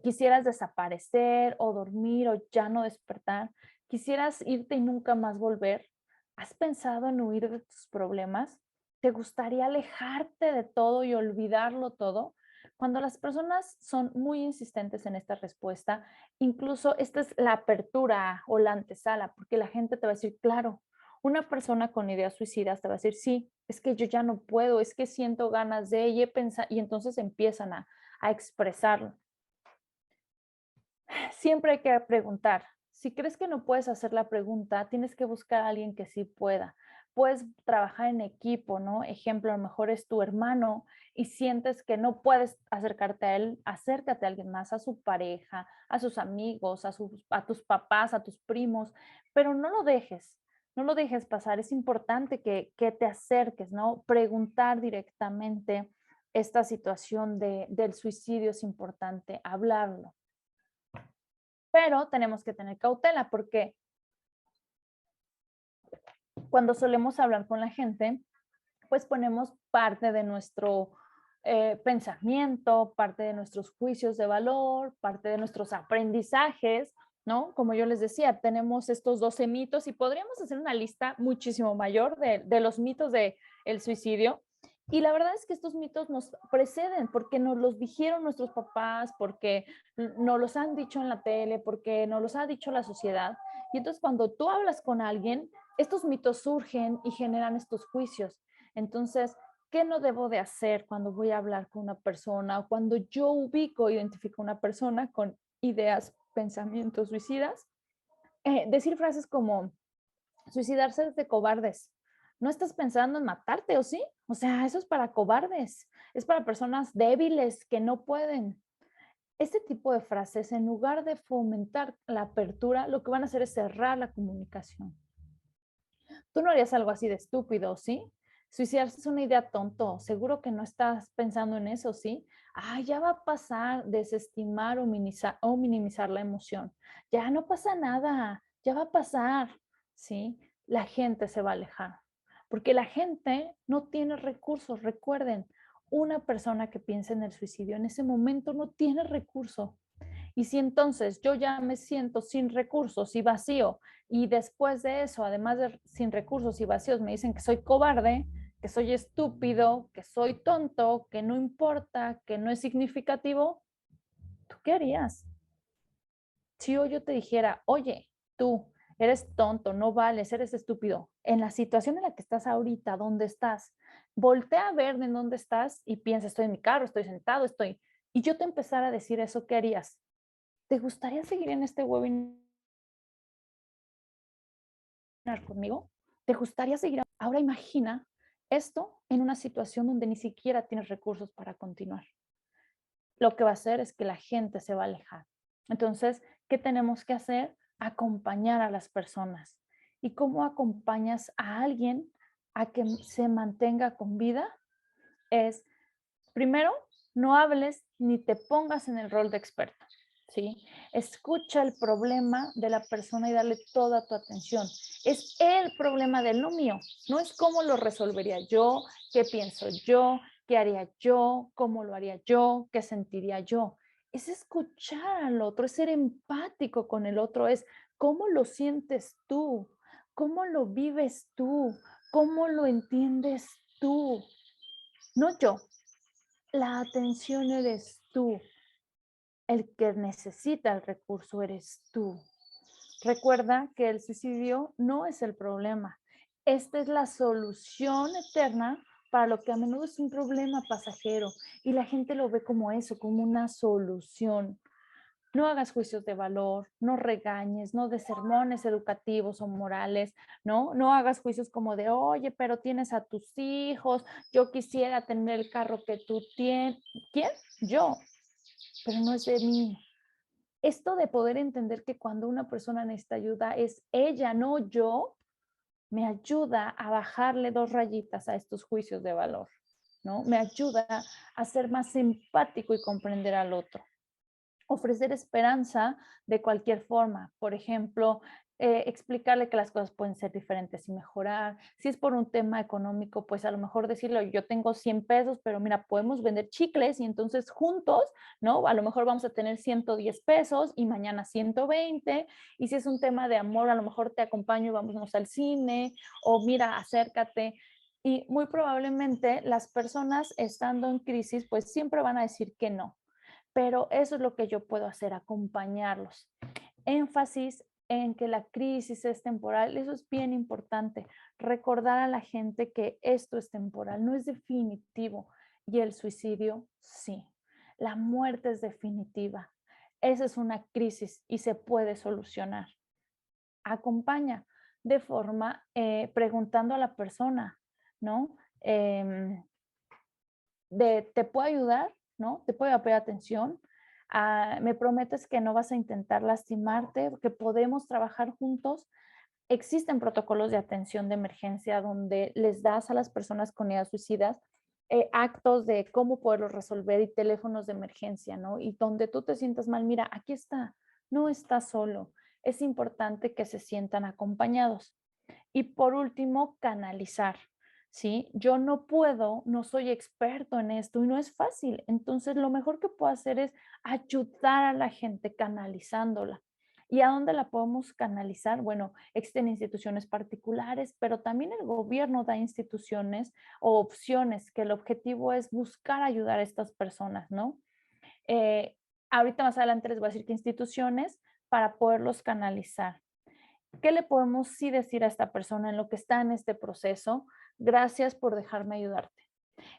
¿Quisieras desaparecer o dormir o ya no despertar? ¿Quisieras irte y nunca más volver? ¿Has pensado en huir de tus problemas? ¿Te gustaría alejarte de todo y olvidarlo todo? Cuando las personas son muy insistentes en esta respuesta, incluso esta es la apertura o la antesala, porque la gente te va a decir, claro, una persona con ideas suicidas te va a decir, sí, es que yo ya no puedo, es que siento ganas de, y entonces empiezan a expresarlo. Siempre hay que preguntar. Si crees que no puedes hacer la pregunta, tienes que buscar a alguien que sí pueda. Puedes trabajar en equipo, ¿no? Ejemplo, a lo mejor es tu hermano y sientes que no puedes acercarte a él, acércate a alguien más, a su pareja, a sus amigos, a tus papás, a tus primos, pero no lo dejes pasar. Es importante que te acerques, ¿no? Preguntar directamente esta situación del suicidio es importante, hablarlo. Pero tenemos que tener cautela porque cuando solemos hablar con la gente, pues ponemos parte de nuestro pensamiento, parte de nuestros juicios de valor, parte de nuestros aprendizajes, ¿no? Como yo les decía, tenemos estos 12 mitos y podríamos hacer una lista muchísimo mayor de los mitos del suicidio. Y la verdad es que estos mitos nos preceden porque nos los dijeron nuestros papás, porque nos los han dicho en la tele, porque nos los ha dicho la sociedad. Y entonces cuando tú hablas con alguien, estos mitos surgen y generan estos juicios. Entonces, ¿qué no debo de hacer cuando voy a hablar con una persona o cuando yo ubico, identifico a una persona con ideas, pensamientos suicidas? Decir frases como, suicidarse es de cobardes. No estás pensando en matarte, ¿o sí? O sea, eso es para cobardes, es para personas débiles que no pueden. Este tipo de frases, en lugar de fomentar la apertura, lo que van a hacer es cerrar la comunicación. Tú no harías algo así de estúpido, ¿sí? Suicidarse es una idea tonto. Seguro que no estás pensando en eso, ¿sí? Ah, ya va a pasar, desestimar o minimizar la emoción. Ya no pasa nada, ya va a pasar, ¿sí? La gente se va a alejar. Porque la gente no tiene recursos. Recuerden, una persona que piensa en el suicidio en ese momento no tiene recurso. Y si entonces yo ya me siento sin recursos y vacío, y después de eso, además de sin recursos y vacíos, me dicen que soy cobarde, que soy estúpido, que soy tonto, que no importa, que no es significativo, ¿tú qué harías? Si yo te dijera, oye, tú eres tonto, no vales, eres estúpido, en la situación en la que estás ahorita, ¿dónde estás? Voltea a ver en dónde estás y piensa, estoy en mi carro, estoy sentado, y yo te empezara a decir eso, ¿qué harías? ¿Te gustaría seguir en este webinar conmigo? ¿Te gustaría seguir? Ahora imagina esto en una situación donde ni siquiera tienes recursos para continuar. Lo que va a hacer es que la gente se va a alejar. Entonces, ¿qué tenemos que hacer? Acompañar a las personas. ¿Y cómo acompañas a alguien a que se mantenga con vida? Es, primero, no hables ni te pongas en el rol de experto, ¿sí? Escucha el problema de la persona y dale toda tu atención. Es el problema de él, no mío. No es cómo lo resolvería yo, qué pienso yo, qué haría yo, cómo lo haría yo, qué sentiría yo. Es escuchar al otro, es ser empático con el otro, es cómo lo sientes tú, cómo lo vives tú, cómo lo entiendes tú, no yo. La atención eres tú. El que necesita el recurso eres tú. Recuerda que el suicidio no es el problema. Esta es la solución eterna para lo que a menudo es un problema pasajero y la gente lo ve como eso, como una solución. No hagas juicios de valor, no regañes, no des sermones educativos o morales, ¿no? No hagas juicios como de, oye, pero tienes a tus hijos, yo quisiera tener el carro que tú tienes. ¿Quién? Yo, pero no es de mí. Esto de poder entender que cuando una persona necesita ayuda es ella, no yo, me ayuda a bajarle 2 rayitas a estos juicios de valor, ¿no? Me ayuda a ser más empático y comprender al otro. Ofrecer esperanza de cualquier forma. Por ejemplo, explicarle que las cosas pueden ser diferentes y mejorar. Si es por un tema económico, pues a lo mejor decirle, yo tengo 100 pesos, pero mira, podemos vender chicles y entonces juntos, ¿no? A lo mejor vamos a tener 110 pesos y mañana 120. Y si es un tema de amor, a lo mejor te acompaño y vamos al cine o mira, acércate. Y muy probablemente las personas estando en crisis, pues siempre van a decir que no, pero eso es lo que yo puedo hacer, acompañarlos. Énfasis en que la crisis es temporal, eso es bien importante. Recordar a la gente que esto es temporal, no es definitivo y el suicidio sí. La muerte es definitiva. Esa es una crisis y se puede solucionar. Acompaña de forma preguntando a la persona, ¿no? ¿te puedo ayudar? ¿No? ¿Te puedo pedir atención? ¿Me prometes que no vas a intentar lastimarte? ¿Que podemos trabajar juntos? Existen protocolos de atención de emergencia donde les das a las personas con ideas suicidas actos de cómo poderlos resolver y teléfonos de emergencia, ¿no? Y donde tú te sientas mal, mira, aquí está, no estás solo. Es importante que se sientan acompañados. Y por último, canalizar, ¿sí? Yo no puedo, no soy experto en esto y no es fácil. Entonces, lo mejor que puedo hacer es ayudar a la gente canalizándola. ¿Y a dónde la podemos canalizar? Bueno, existen instituciones particulares, pero también el gobierno da instituciones o opciones que el objetivo es buscar ayudar a estas personas, ¿no? Eh, ahorita más adelante les voy a decir qué instituciones para poderlos canalizar. ¿Qué le podemos sí decir a esta persona en lo que está en este proceso? Gracias por dejarme ayudarte.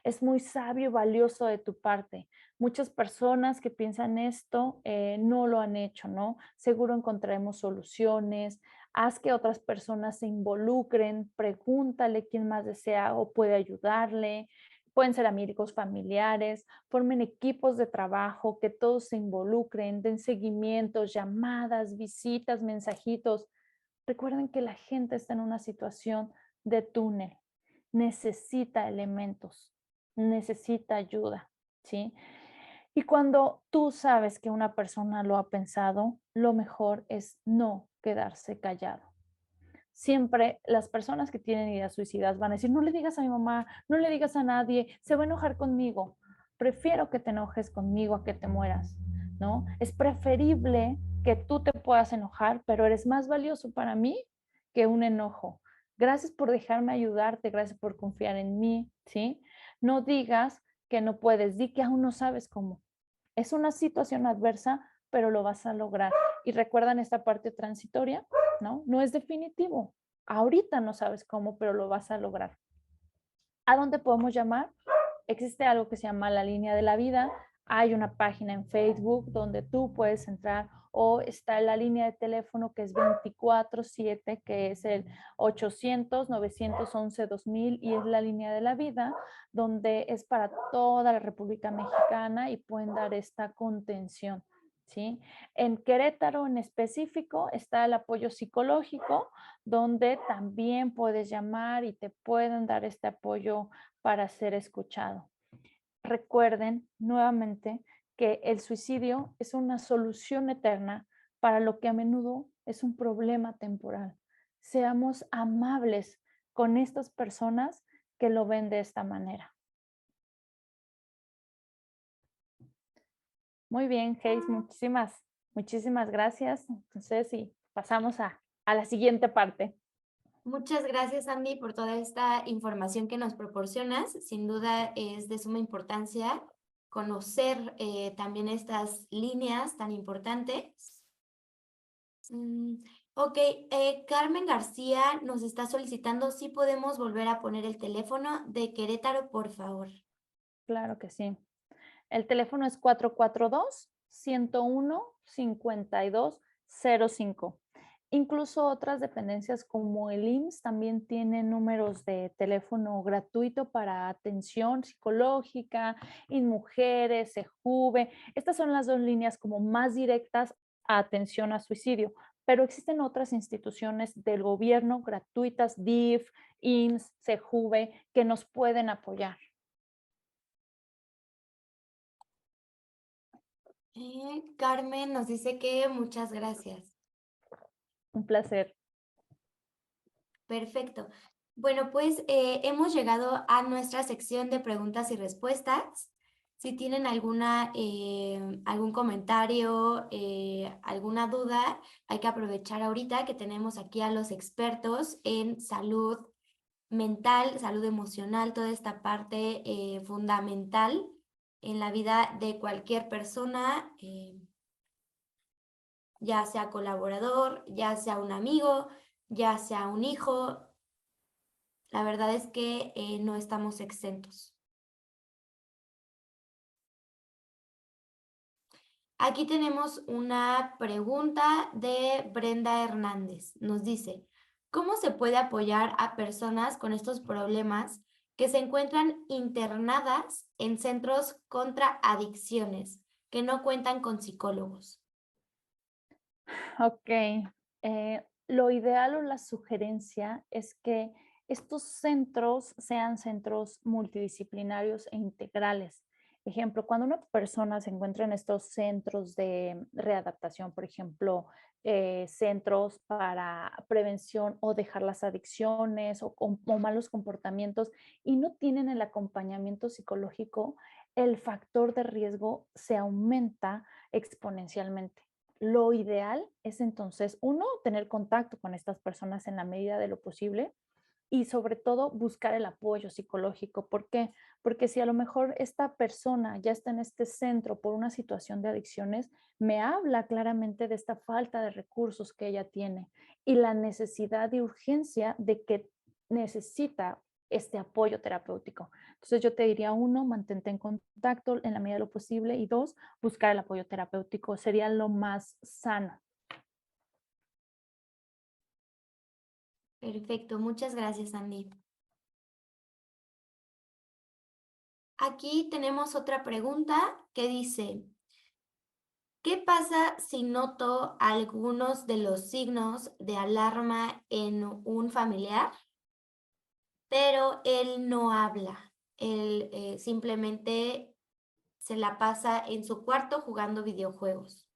Es muy sabio y valioso de tu parte. Muchas personas que piensan esto no lo han hecho, ¿no? Seguro encontraremos soluciones. Haz que otras personas se involucren, pregúntale quién más desea o puede ayudarle. Pueden ser amigos, familiares, formen equipos de trabajo, que todos se involucren, den seguimientos, llamadas, visitas, mensajitos. Recuerden que la gente está en una situación de túnel, necesita elementos, necesita ayuda, ¿sí? Y cuando tú sabes que una persona lo ha pensado, lo mejor es no quedarse callado. Siempre las personas que tienen ideas suicidas van a decir, no le digas a mi mamá, no le digas a nadie, se va a enojar conmigo. Prefiero que te enojes conmigo a que te mueras, ¿no? Es preferible que tú te puedas enojar, pero eres más valioso para mí que un enojo. Gracias por dejarme ayudarte, gracias por confiar en mí, ¿sí? No digas que no puedes, di que aún no sabes cómo. Es una situación adversa, pero lo vas a lograr. Y recuerdan esta parte transitoria, ¿no? No es definitivo. Ahorita no sabes cómo, pero lo vas a lograr. ¿A dónde podemos llamar? Existe algo que se llama la línea de la vida. Hay una página en Facebook donde tú puedes entrar o está la línea de teléfono que es 24/7, que es el 800-911-2000 y es la línea de la vida, donde es para toda la República Mexicana y pueden dar esta contención. ¿Sí? En Querétaro en específico está el apoyo psicológico, donde también puedes llamar y te pueden dar este apoyo para ser escuchado. Recuerden nuevamente que el suicidio es una solución eterna para lo que a menudo es un problema temporal. Seamos amables con estas personas que lo ven de esta manera. Muy bien, Hayes, muchísimas gracias. Entonces, sí, pasamos a la siguiente parte. Muchas gracias, Andy, por toda esta información que nos proporcionas. Sin duda es de suma importancia conocer también estas líneas tan importantes. Ok, Carmen García nos está solicitando si podemos volver a poner el teléfono de Querétaro, por favor. Claro que sí. El teléfono es 442-101-5205. Incluso otras dependencias como el IMSS también tienen números de teléfono gratuito para atención psicológica, InMujeres, SEJUVE. Estas son las dos líneas como más directas a atención a suicidio, pero existen otras instituciones del gobierno gratuitas, DIF, IMSS, SEJUVE, que nos pueden apoyar. Carmen nos dice que muchas gracias. Un placer. Perfecto. Bueno, pues hemos llegado a nuestra sección de preguntas y respuestas. Si tienen algún comentario, alguna duda, hay que aprovechar ahorita que tenemos aquí a los expertos en salud mental, salud emocional, toda esta parte fundamental en la vida de cualquier persona, ya sea colaborador, ya sea un amigo, ya sea un hijo. La verdad es que no estamos exentos. Aquí tenemos una pregunta de Brenda Hernández. Nos dice, ¿cómo se puede apoyar a personas con estos problemas que se encuentran internadas en centros contra adicciones que no cuentan con psicólogos? Ok, lo ideal o la sugerencia es que estos centros sean centros multidisciplinarios e integrales. Ejemplo, cuando una persona se encuentra en estos centros de readaptación, por ejemplo, centros para prevención o dejar las adicciones o malos comportamientos y no tienen el acompañamiento psicológico, el factor de riesgo se aumenta exponencialmente. Lo ideal es entonces, uno, tener contacto con estas personas en la medida de lo posible y sobre todo buscar el apoyo psicológico. ¿Por qué? Porque si a lo mejor esta persona ya está en este centro por una situación de adicciones, me habla claramente de esta falta de recursos que ella tiene y la necesidad y urgencia de que necesita este apoyo terapéutico. Entonces yo te diría, uno, mantente en contacto en la medida de lo posible y dos, buscar el apoyo terapéutico sería lo más sano. Perfecto, muchas gracias, Andy. Aquí tenemos otra pregunta que dice, ¿qué pasa si noto algunos de los signos de alarma en un familiar, pero él no habla? Él simplemente se la pasa en su cuarto jugando videojuegos.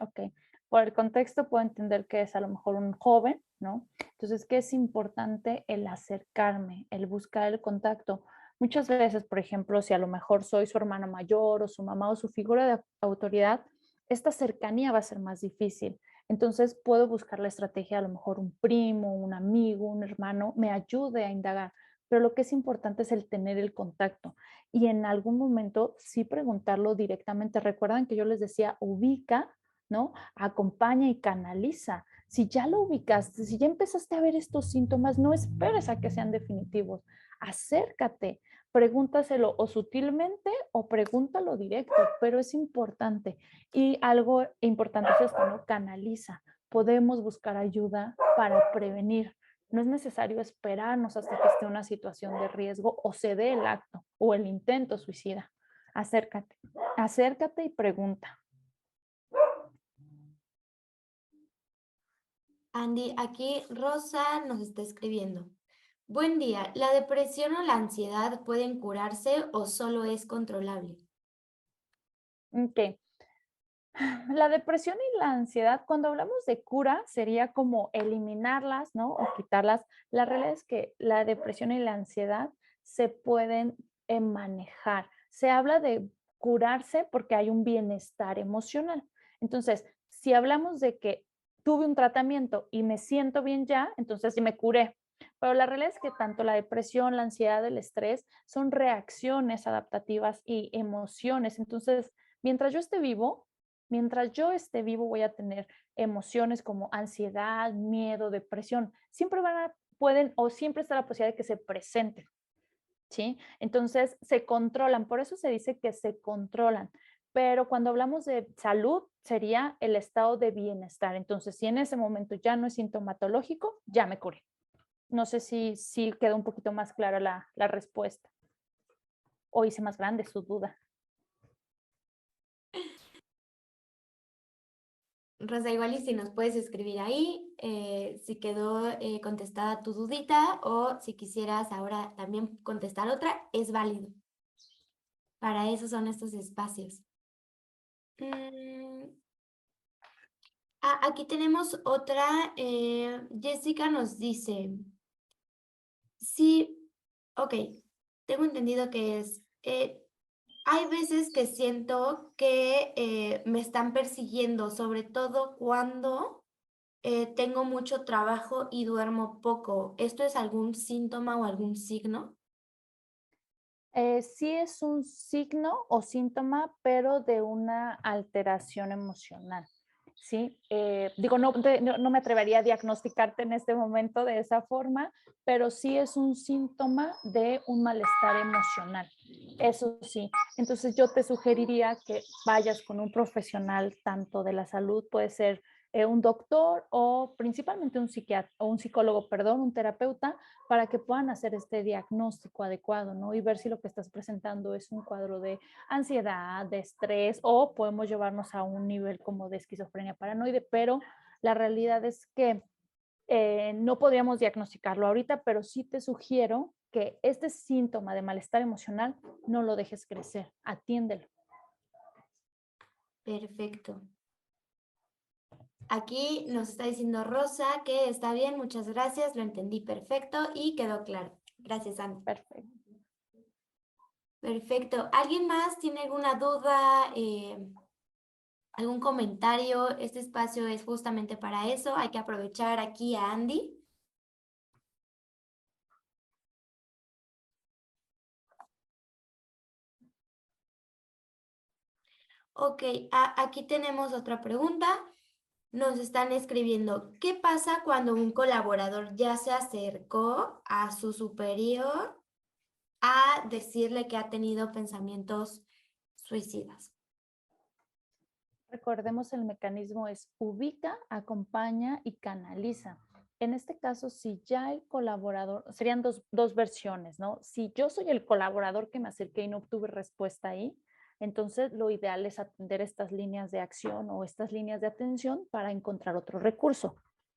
Ok. Por el contexto puedo entender que es a lo mejor un joven, ¿no? Entonces, ¿qué es importante? El acercarme, el buscar el contacto. Muchas veces, por ejemplo, si a lo mejor soy su hermano mayor o su mamá o su figura de autoridad, esta cercanía va a ser más difícil. Entonces, puedo buscar la estrategia, a lo mejor un primo, un amigo, un hermano, me ayude a indagar. Pero lo que es importante es el tener el contacto y en algún momento sí preguntarlo directamente. Recuerdan que yo les decía, ubica, ¿no? Acompaña y canaliza. Si ya lo ubicaste, si ya empezaste a ver estos síntomas, no esperes a que sean definitivos. Acércate, pregúntaselo o sutilmente o pregúntalo directo, pero es importante. Y algo importante es esto, ¿no? Canaliza. Podemos buscar ayuda para prevenir. No es necesario esperarnos hasta que esté una situación de riesgo o se dé el acto o el intento suicida. Acércate, acércate y pregunta. Andy, aquí Rosa nos está escribiendo. Buen día, ¿la depresión o la ansiedad pueden curarse o solo es controlable? Ok. La depresión y la ansiedad, cuando hablamos de cura, sería como eliminarlas, ¿no? O quitarlas. La realidad es que la depresión y la ansiedad se pueden manejar. Se habla de curarse porque hay un bienestar emocional. Entonces, si hablamos de que tuve un tratamiento y me siento bien ya, entonces sí me curé. Pero la realidad es que tanto la depresión, la ansiedad, el estrés son reacciones adaptativas y emociones. Entonces, mientras yo esté vivo, mientras yo esté vivo voy a tener emociones como ansiedad, miedo, depresión. Siempre pueden o siempre está la posibilidad de que se presenten, ¿sí? Entonces se controlan, por eso se dice que se controlan. Pero cuando hablamos de salud, sería el estado de bienestar. Entonces, si en ese momento ya no es sintomatológico, ya me curé. No sé si queda un poquito más clara la respuesta o hice más grande su duda. Rosa, igual y si nos puedes escribir ahí, si quedó contestada tu dudita o si quisieras ahora también contestar otra, es válido. Para eso son estos espacios. Mm, aquí tenemos otra. Jessica nos dice, sí, ok, tengo entendido que es, hay veces que siento que me están persiguiendo, sobre todo cuando tengo mucho trabajo y duermo poco. ¿Esto es algún síntoma o algún signo? Sí es un signo o síntoma, pero de una alteración emocional. ¿sí? Digo, no me atrevería a diagnosticarte en este momento de esa forma, pero sí es un síntoma de un malestar emocional. Eso sí. Entonces yo te sugeriría que vayas con un profesional tanto de la salud, puede ser un doctor o principalmente un psiquiatra o un psicólogo, perdón, un terapeuta, para que puedan hacer este diagnóstico adecuado, ¿no? Y ver si lo que estás presentando es un cuadro de ansiedad, de estrés, o podemos llevarnos a un nivel como de esquizofrenia paranoide, pero la realidad es que no podríamos diagnosticarlo ahorita, pero sí te sugiero que este síntoma de malestar emocional no lo dejes crecer, atiéndelo. Perfecto. Aquí nos está diciendo Rosa que está bien, muchas gracias, lo entendí perfecto y quedó claro. Gracias, Andy. Perfecto. Perfecto. ¿Alguien más tiene alguna duda, algún comentario? Este espacio es justamente para eso. Hay que aprovechar aquí a Andy. Ok, aquí tenemos otra pregunta. Nos están escribiendo, ¿qué pasa cuando un colaborador ya se acercó a su superior a decirle que ha tenido pensamientos suicidas? Recordemos el mecanismo es ubica, acompaña y canaliza. En este caso, si ya el colaborador, serían dos versiones, ¿no? Si yo soy el colaborador que me acerqué y no obtuve respuesta ahí, entonces lo ideal es atender estas líneas de acción o estas líneas de atención para encontrar otro recurso,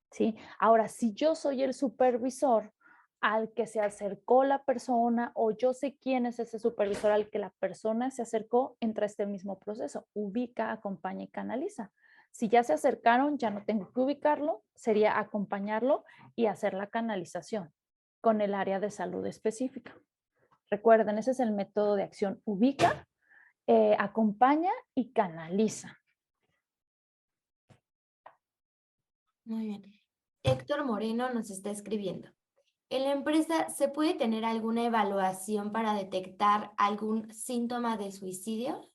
¿sí? Ahora, si yo soy el supervisor al que se acercó la persona o yo sé quién es ese supervisor al que la persona se acercó, entra este mismo proceso, ubica, acompaña y canaliza. Si ya se acercaron, ya no tengo que ubicarlo, sería acompañarlo y hacer la canalización con el área de salud específica. Recuerden, ese es el método de acción, ubica, acompaña y canaliza. Muy bien. Héctor Moreno nos está escribiendo. ¿En la empresa se puede tener alguna evaluación para detectar algún síntoma de suicidio?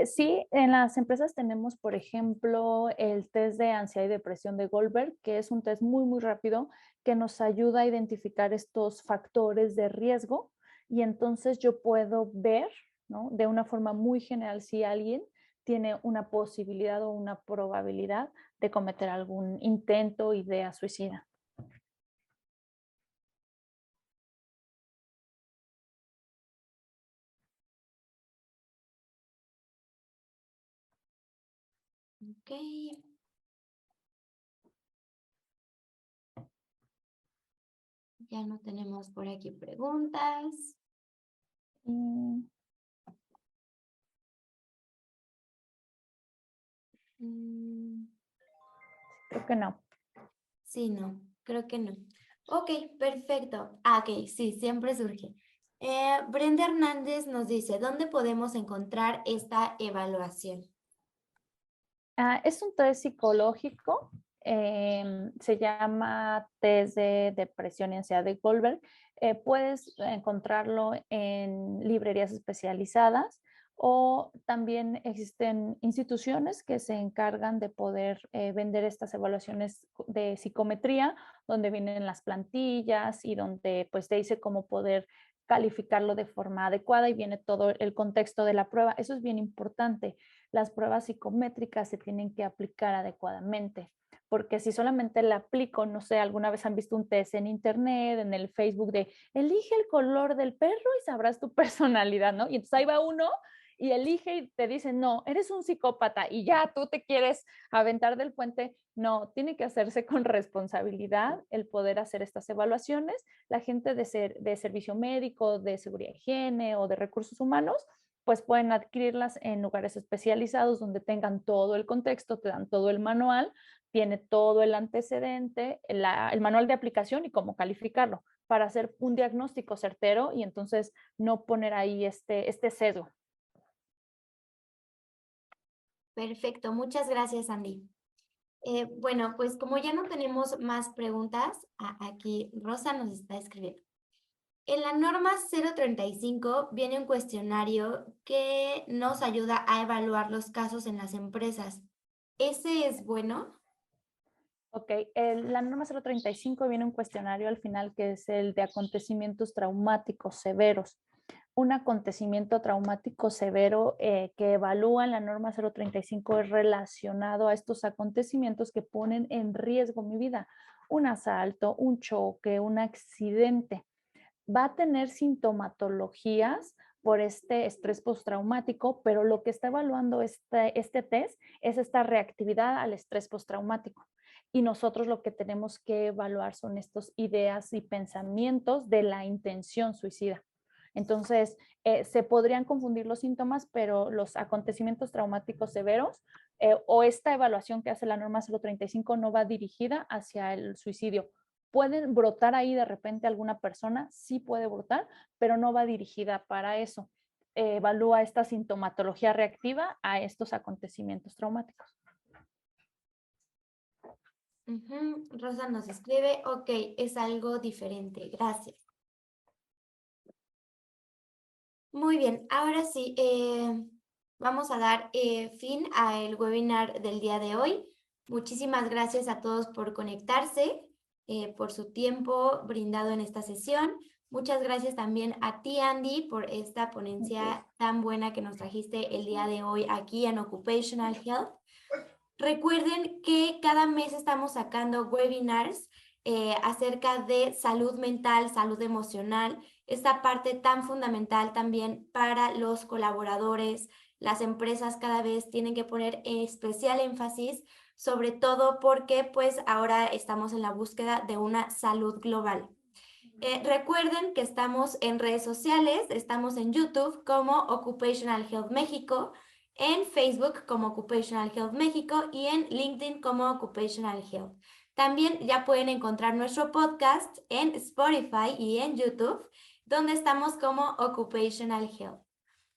Sí, en las empresas tenemos, por ejemplo, el test de ansiedad y depresión de Goldberg, que es un test muy, muy rápido que nos ayuda a identificar estos factores de riesgo y entonces yo puedo ver, ¿no? De una forma muy general si alguien tiene una posibilidad o una probabilidad de cometer algún intento o idea suicida. Ok. Ya no tenemos por aquí preguntas. Mm, Mm, Creo que no. sí, no, creo que no. Ok, perfecto. Ok, sí, siempre surge. Brenda Hernández nos dice, ¿dónde podemos encontrar esta evaluación? Es un test psicológico, se llama test de depresión y ansiedad de Goldberg. Puedes encontrarlo en librerías especializadas o también existen instituciones que se encargan de poder vender estas evaluaciones de psicometría, donde vienen las plantillas y donde pues te dice cómo poder calificarlo de forma adecuada y viene todo el contexto de la prueba. Eso es bien importante. Las pruebas psicométricas se tienen que aplicar adecuadamente, porque si solamente la aplico, no sé, alguna vez han visto un test en internet, en el Facebook de elige el color del perro y sabrás tu personalidad, ¿no? Y entonces ahí va uno y elige y te dice, no, eres un psicópata y ya tú te quieres aventar del puente. No, tiene que hacerse con responsabilidad el poder hacer estas evaluaciones. La gente de servicio médico, de seguridad y higiene o de recursos humanos pues pueden adquirirlas en lugares especializados donde tengan todo el contexto, te dan todo el manual, tiene todo el antecedente, el manual de aplicación y cómo calificarlo para hacer un diagnóstico certero y entonces no poner ahí este sesgo. Perfecto, muchas gracias, Andy. Bueno, pues como ya no tenemos más preguntas, aquí Rosa nos está escribiendo. En la norma 035 viene un cuestionario que nos ayuda a evaluar los casos en las empresas. ¿Ese es bueno? Ok, la norma 035 viene un cuestionario al final que es el de acontecimientos traumáticos severos. Un acontecimiento traumático severo que evalúa en la norma 035 es relacionado a estos acontecimientos que ponen en riesgo mi vida. Un asalto, un choque, un accidente. Va a tener sintomatologías por este estrés postraumático, pero lo que está evaluando este test es esta reactividad al estrés postraumático. Y nosotros lo que tenemos que evaluar son estas ideas y pensamientos de la intención suicida. Entonces, se podrían confundir los síntomas, pero los acontecimientos traumáticos severos o esta evaluación que hace la norma 035 no va dirigida hacia el suicidio. Pueden brotar ahí de repente alguna persona, sí puede brotar, pero no va dirigida para eso. Evalúa esta sintomatología reactiva a estos acontecimientos traumáticos. Rosa nos escribe, ok, es algo diferente, gracias. Muy bien, ahora sí, vamos a dar fin al webinar del día de hoy. Muchísimas gracias a todos por conectarse, por su tiempo brindado en esta sesión. Muchas gracias también a ti, Andy, por esta ponencia tan buena que nos trajiste el día de hoy aquí en Occupational Health. Recuerden que cada mes estamos sacando webinars acerca de salud mental, salud emocional, esta parte tan fundamental también para los colaboradores. Las empresas cada vez tienen que poner especial énfasis, sobre todo porque pues ahora estamos en la búsqueda de una salud global. Recuerden que estamos en redes sociales, estamos en YouTube como Occupational Health México, en Facebook como Occupational Health México y en LinkedIn como Occupational Health. También ya pueden encontrar nuestro podcast en Spotify y en YouTube, donde estamos como Occupational Health.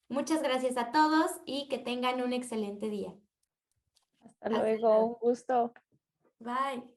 Muchas gracias a todos y que tengan un excelente día. Hasta luego, un gusto. Bye.